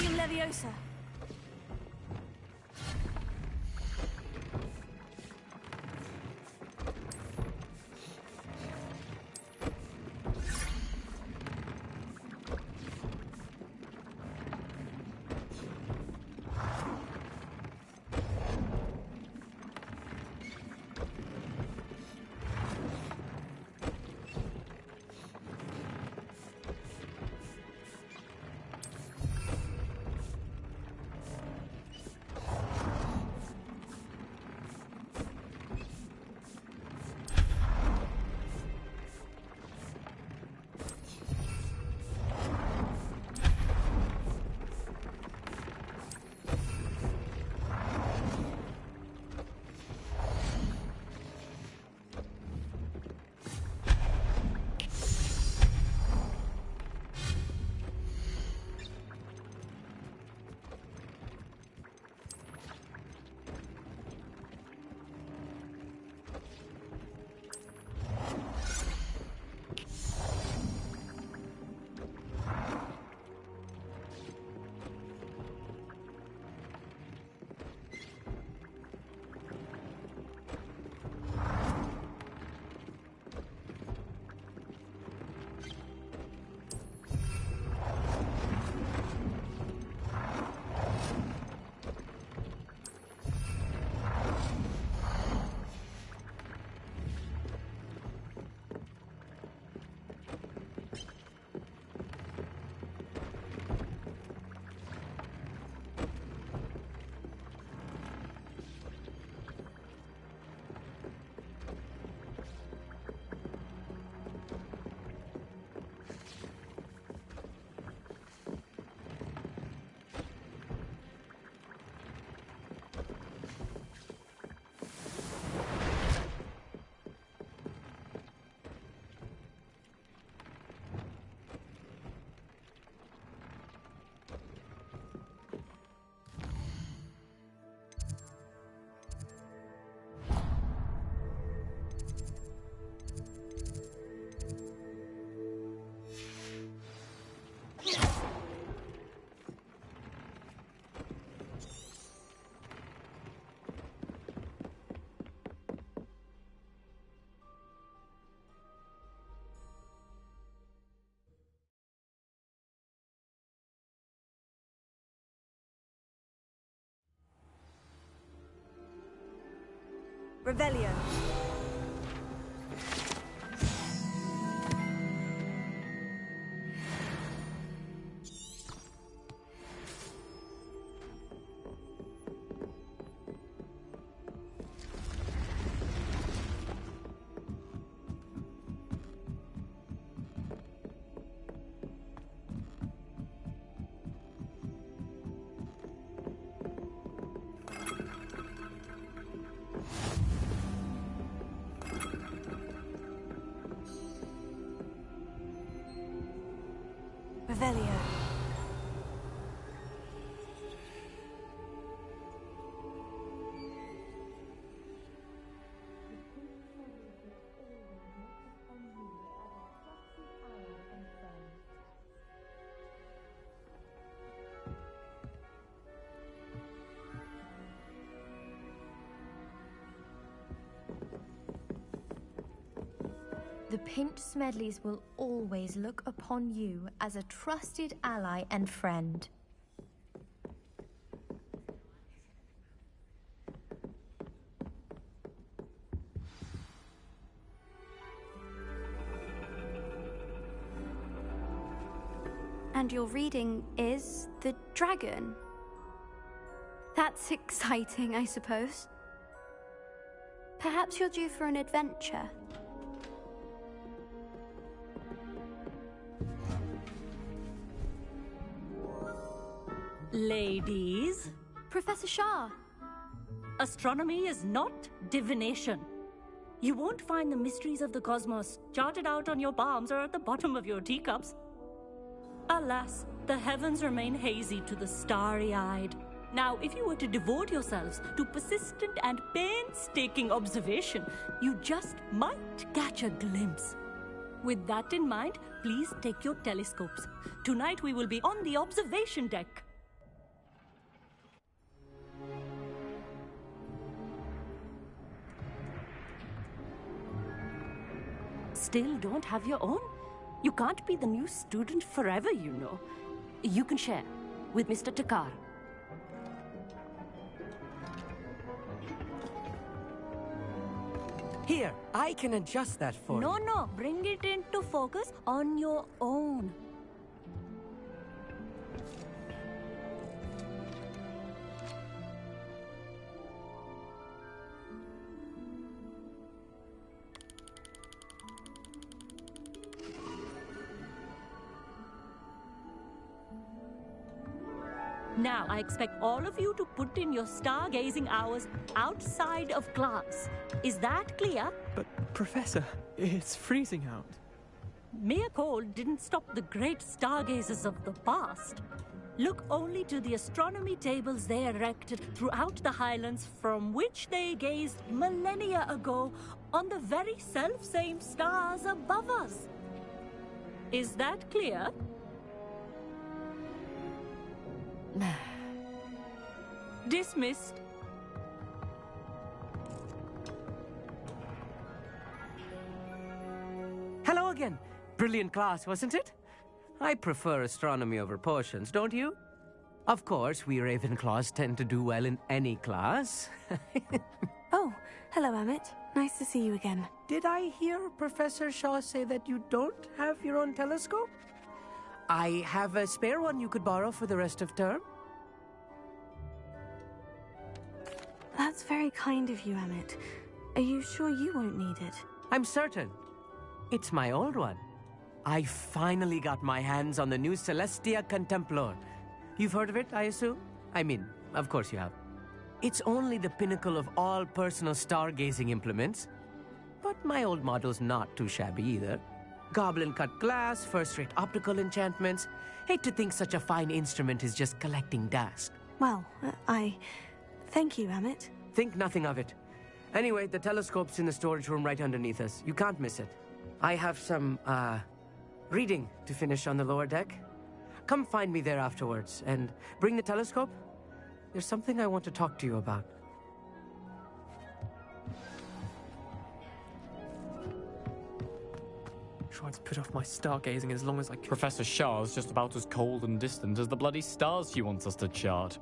Wingardium Leviosa. Revelio. Revelio. The Pinched Smedleys will always look upon you as a trusted ally and friend. And your reading is the dragon. That's exciting, I suppose. Perhaps you're due for an adventure. Ladies, Professor Shah. astronomy is not divination. You won't find the mysteries of the cosmos charted out on your palms or at the bottom of your teacups. Alas, the heavens remain hazy to the starry-eyed. Now, if you were to devote yourselves to persistent and painstaking observation, you just might catch a glimpse. With that in mind, please take your telescopes. Tonight we will be on the observation deck. still don't have your own? You can't be the new student forever, you know. You can share with Mr. Takar. Here, I can adjust that for you. No, bring it into focus on your own. Now, I expect all of you to put in your stargazing hours outside of class. Is that clear? But, Professor, it's freezing out. Mere cold didn't stop the great stargazers of the past. Look only to the astronomy tables they erected throughout the Highlands from which they gazed millennia ago on the very self-same stars above us. Is that clear? Dismissed. Hello again. Brilliant class, wasn't it? I prefer astronomy over potions, don't you? Of course, we Ravenclaws tend to do well in any class. Oh, hello, Amit. Nice to see you again. Did I hear Professor Shaw say that you don't have your own telescope? I have a spare one you could borrow for the rest of term. That's very kind of you, Amit. Are you sure you won't need it? I'm certain. It's my old one. I finally got my hands on the new Celestia Contemplor. You've heard of it, I assume? I mean, of course you have. It's only the pinnacle of all personal stargazing implements. But my old model's not too shabby either. Goblin-cut glass, first-rate optical enchantments. Hate to think such a fine instrument is just collecting dust. Well, thank you, Amit. Think nothing of it. Anyway, the telescope's in the storage room right underneath us. You can't miss it. I have some, reading to finish on the lower deck. Come find me there afterwards, and bring the telescope. There's something I want to talk to you about. Tried to put off my stargazing as long as I could. Professor Shah's just about as cold and distant as the bloody stars she wants us to chart.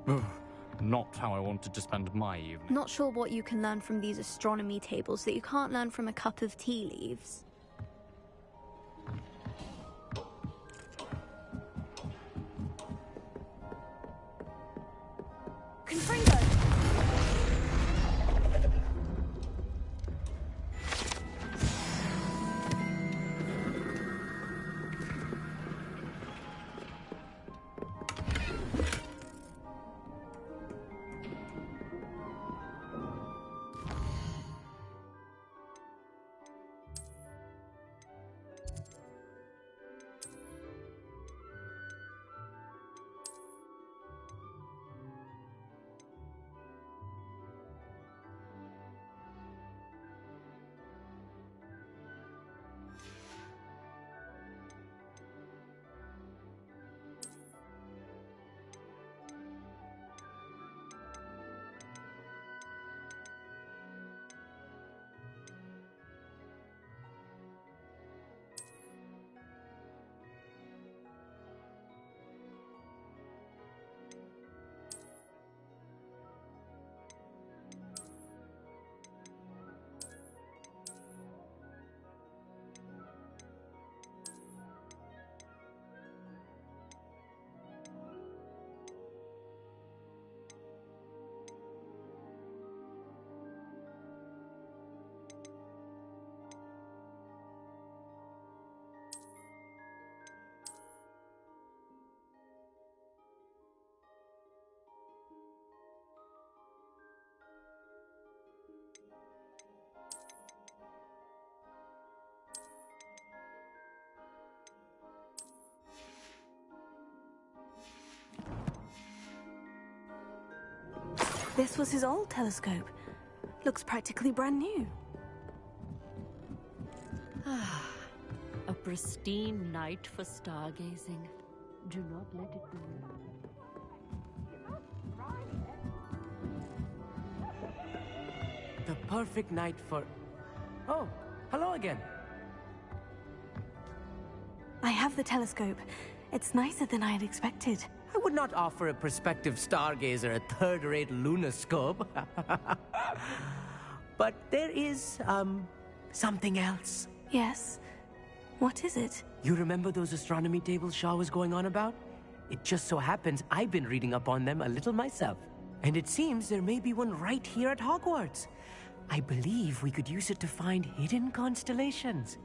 Not how I wanted to spend my evening. Not sure what you can learn from these astronomy tables that you can't learn from a cup of tea leaves. Confringo! This was his old telescope. Looks practically brand new. A pristine night for stargazing. Do not let it be. The perfect night for... Oh, hello again. have the telescope. It's nicer than I had expected. I would not offer a prospective stargazer a third-rate lunoscope. But there is, something else. Yes? What is it? You remember those astronomy tables Shaw was going on about? It just so happens I've been reading up on them a little myself. And it seems there may be one right here at Hogwarts. I believe we could use it to find hidden constellations.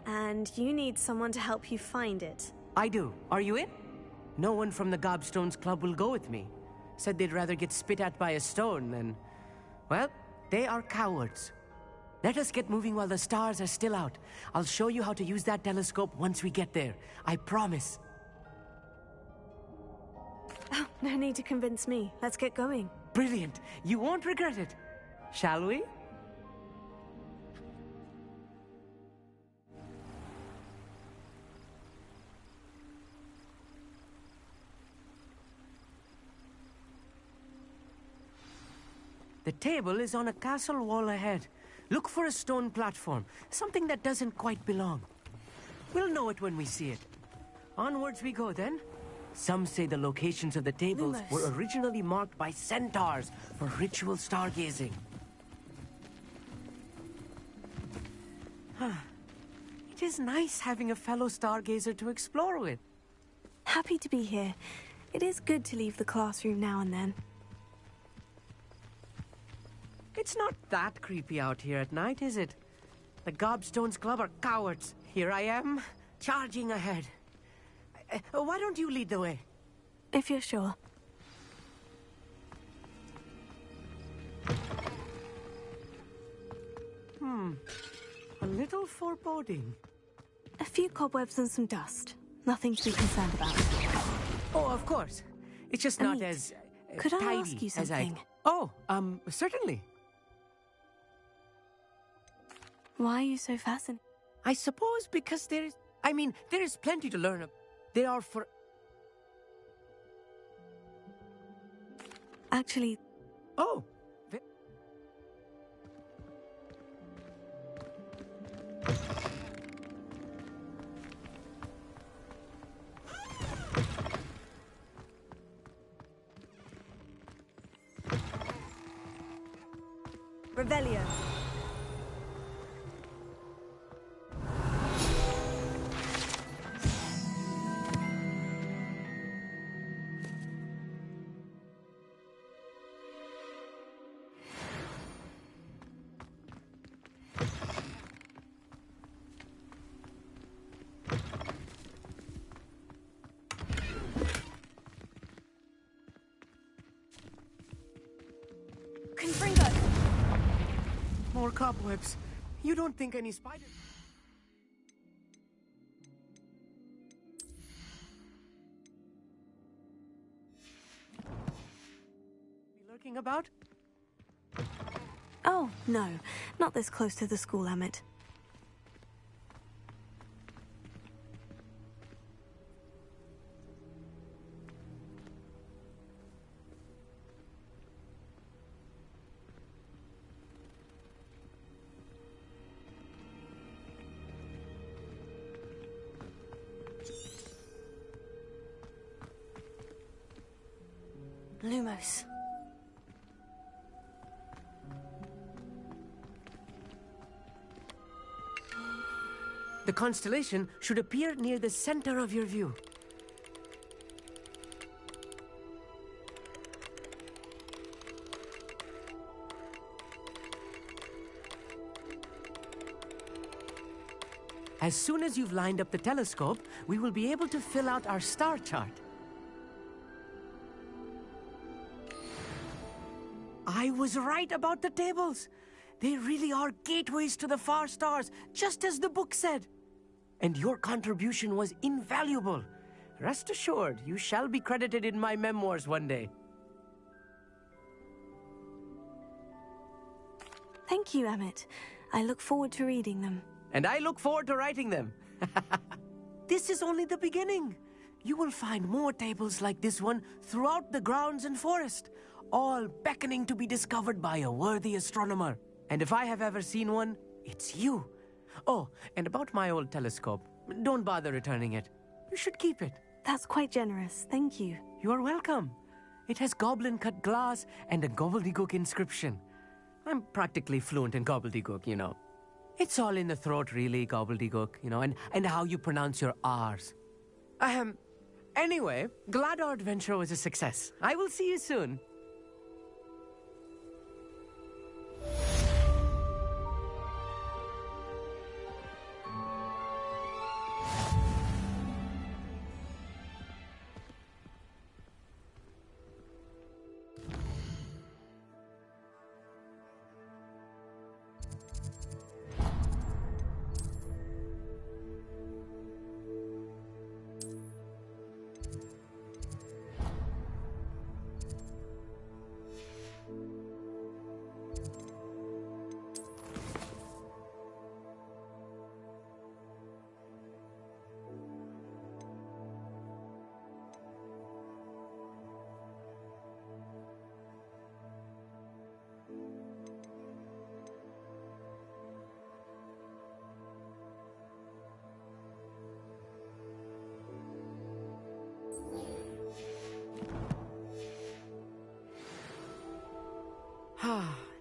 And you need someone to help you find it. I do. Are you in? No one from the Gobstones Club will go with me. Said they'd rather get spit at by a stone than... Well, they are cowards. Let us get moving while the stars are still out. I'll show you how to use that telescope once we get there. I promise. Oh, no need to convince me. Let's get going. Brilliant. You won't regret it. Shall we? The table is on a castle wall ahead. Look for a stone platform, something that doesn't quite belong. We'll know it when we see it. Onwards we go then. Some say the locations of the tables were originally marked by centaurs for ritual stargazing. It is nice having a fellow stargazer to explore with. Happy to be here. It is good to leave the classroom now and then. It's not that creepy out here at night, is it? The Gobstones Club are cowards. Here I am, charging ahead. Why don't you lead the way? If you're sure. A little foreboding. A few cobwebs and some dust. Nothing to be concerned about. Oh, of course. It's just not as could I tidy ask you as something? Oh, certainly. Why are you so fascinated? I suppose because there is plenty to learn. There are for... Actually... Oh! Revelio. Confringo! More cobwebs. You don't think any spiders... be lurking about? Oh, no. Not this close to the school, Emmett. Lumos. The constellation should appear near the center of your view. As soon as you've lined up the telescope, we will be able to fill out our star chart. I was right about the tables. They really are gateways to the far stars, just as the book said. And your contribution was invaluable. Rest assured, you shall be credited in my memoirs one day. Thank you, Emmett. I look forward to reading them. And I look forward to writing them. This is only the beginning. You will find more tables like this one throughout the grounds and forest, all beckoning to be discovered by a worthy astronomer. And if I have ever seen one, it's you, Oh, and about my old telescope. Don't bother returning it. You should keep it. That's quite generous. Thank you. You are welcome. It has goblin-cut glass and a gobbledygook inscription. I'm practically fluent in gobbledygook, you know. It's all in the throat, really, gobbledygook, you know, and how you pronounce your R's. Anyway, glad our adventure was a success. I will see you soon.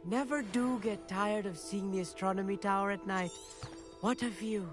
Never do get tired of seeing the astronomy tower at night. What a view.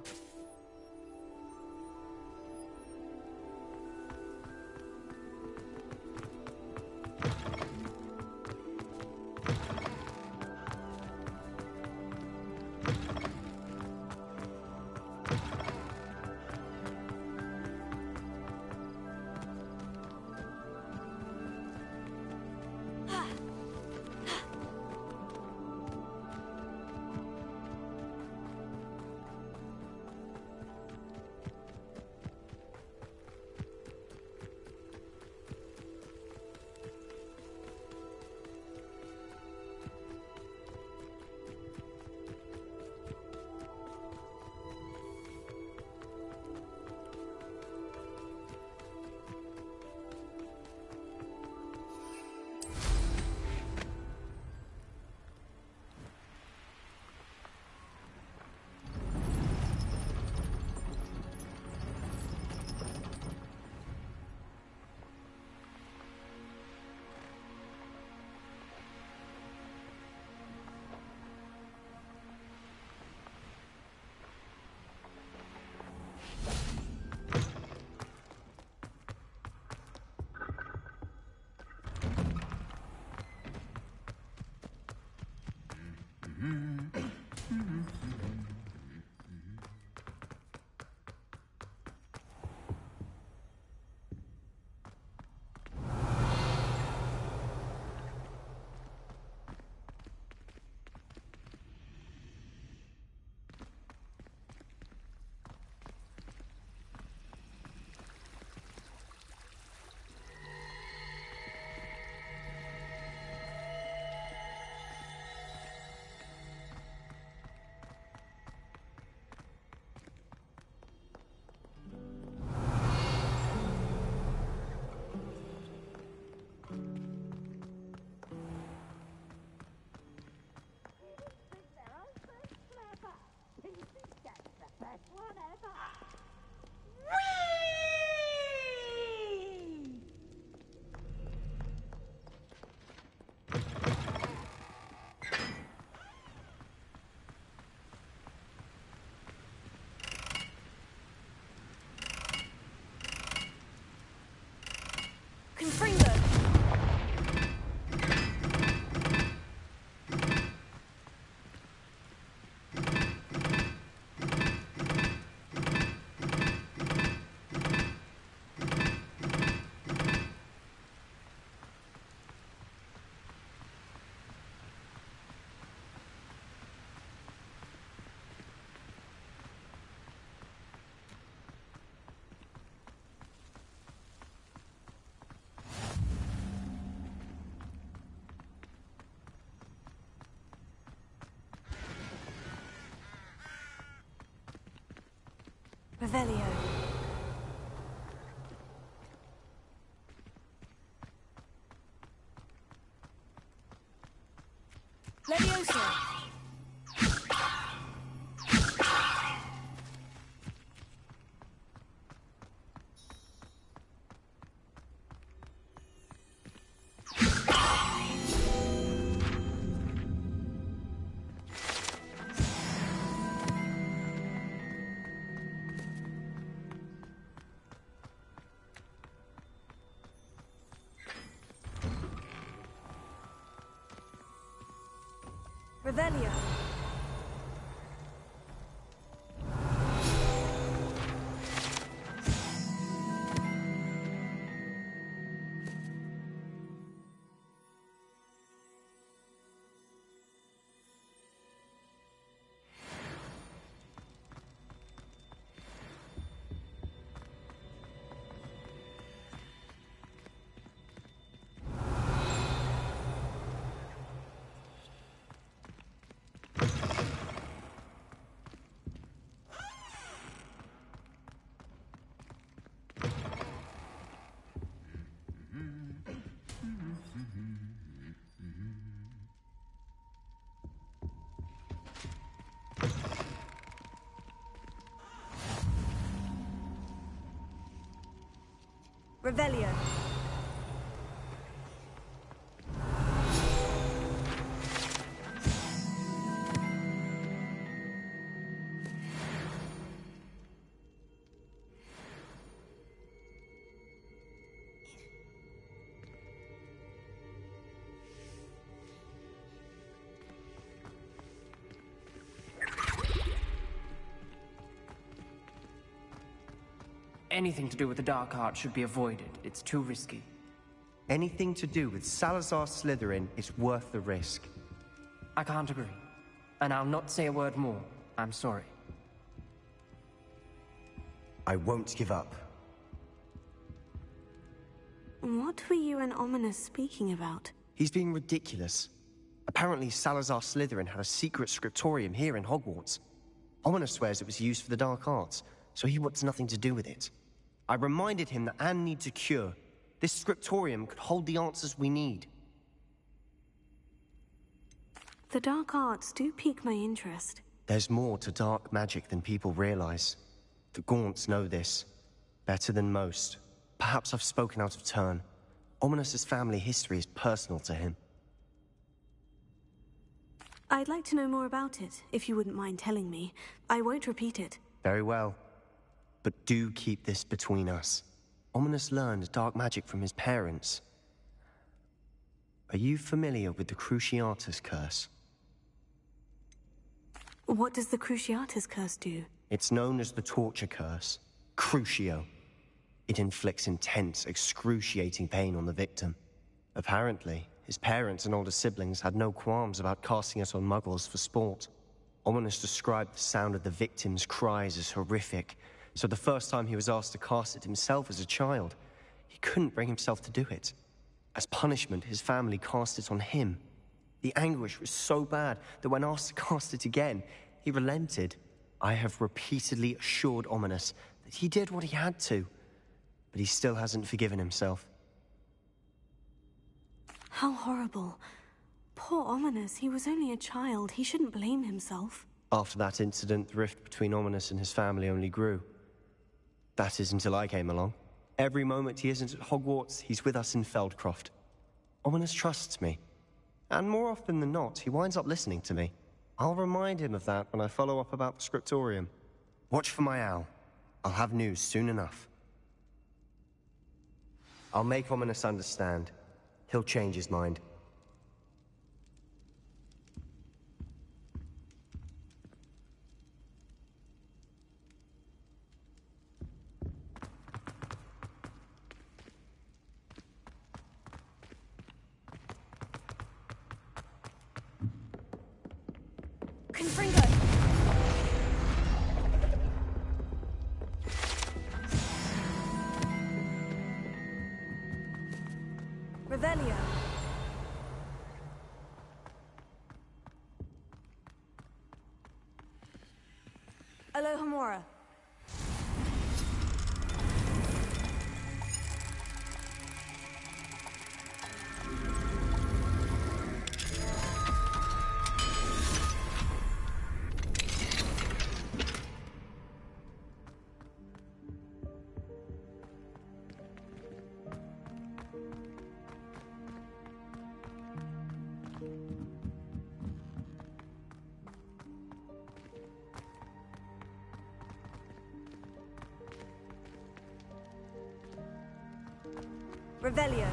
Confringo! Revelio. Leviosa! Revelio. Revelio. Anything to do with the dark art should be avoided. It's too risky. Anything to do with Salazar Slytherin is worth the risk. I can't agree. And I'll not say a word more. I'm sorry. I won't give up. What were you and Ominous speaking about? He's being ridiculous. Apparently Salazar Slytherin had a secret scriptorium here in Hogwarts. Ominous swears it was used for the dark arts, so he wants nothing to do with it. I reminded him that Anne needs a cure. This scriptorium could hold the answers we need. The dark arts do pique my interest. There's more to dark magic than people realize. The Gaunts know this. Better than most. Perhaps I've spoken out of turn. Ominous's family history is personal to him. I'd like to know more about it, if you wouldn't mind telling me. I won't repeat it. Very well. But do keep this between us. Ominous learned dark magic from his parents. Are you familiar with the Cruciatus Curse? What does the Cruciatus Curse do? It's known as the Torture Curse. Crucio. It inflicts intense, excruciating pain on the victim. Apparently, his parents and older siblings had no qualms about casting it on muggles for sport. Ominous described the sound of the victim's cries as horrific, so the first time he was asked to cast it himself as a child, he couldn't bring himself to do it. As punishment, his family cast it on him. The anguish was so bad that when asked to cast it again, he relented. I have repeatedly assured Ominous that he did what he had to, but he still hasn't forgiven himself. How horrible. Poor Ominous, he was only a child. He shouldn't blame himself. After that incident, the rift between Ominous and his family only grew. That is until I came along. Every moment he isn't at Hogwarts, he's with us in Feldcroft. Ominous trusts me. And more often than not, he winds up listening to me. I'll remind him of that when I follow up about the scriptorium. Watch for my owl. I'll have news soon enough. I'll make Ominous understand. He'll change his mind. Confringo! Revelio. Alohomora. Revelio.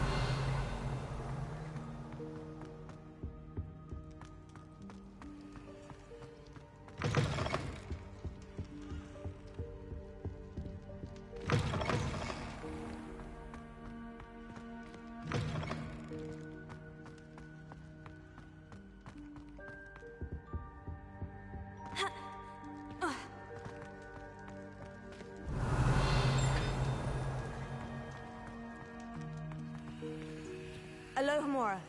Nora.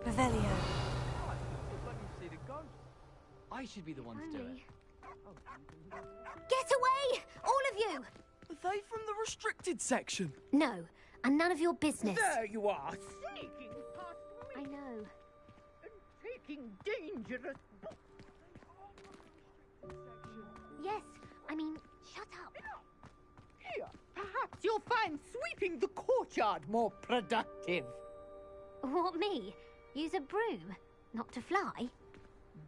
Revelio. Let me see the ghost. I should be the one to do it. Get away! All of you! Are they from the restricted section? No, and none of your business. There you are, sneaking past me. I know. And taking dangerous books. Yes, I mean, shut up. Here, perhaps you'll find sweeping the courtyard more productive. What, me? Use a broom? Not to fly?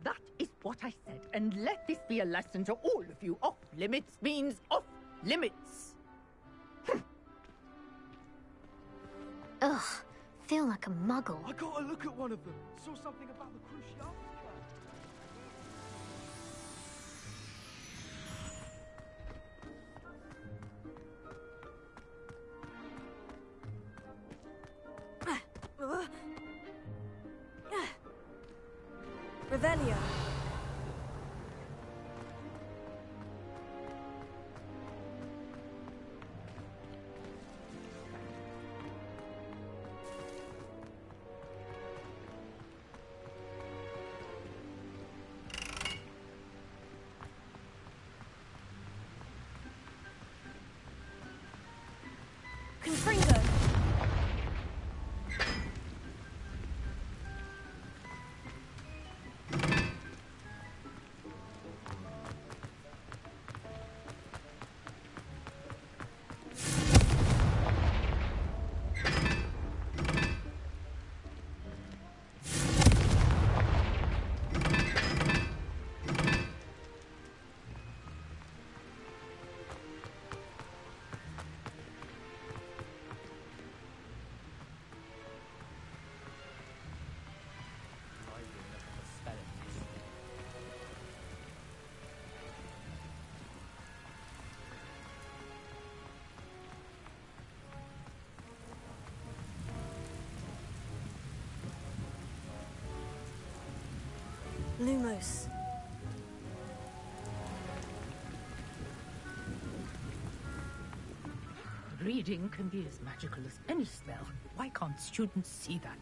That is what I said, and let this be a lesson to all of you. Off limits means off limits. Ugh, feel like a muggle. I got a look at one of them. Saw something about the Cruciatus Revelio. Confringo. Lumos. Reading can be as magical as any spell. Why can't students see that?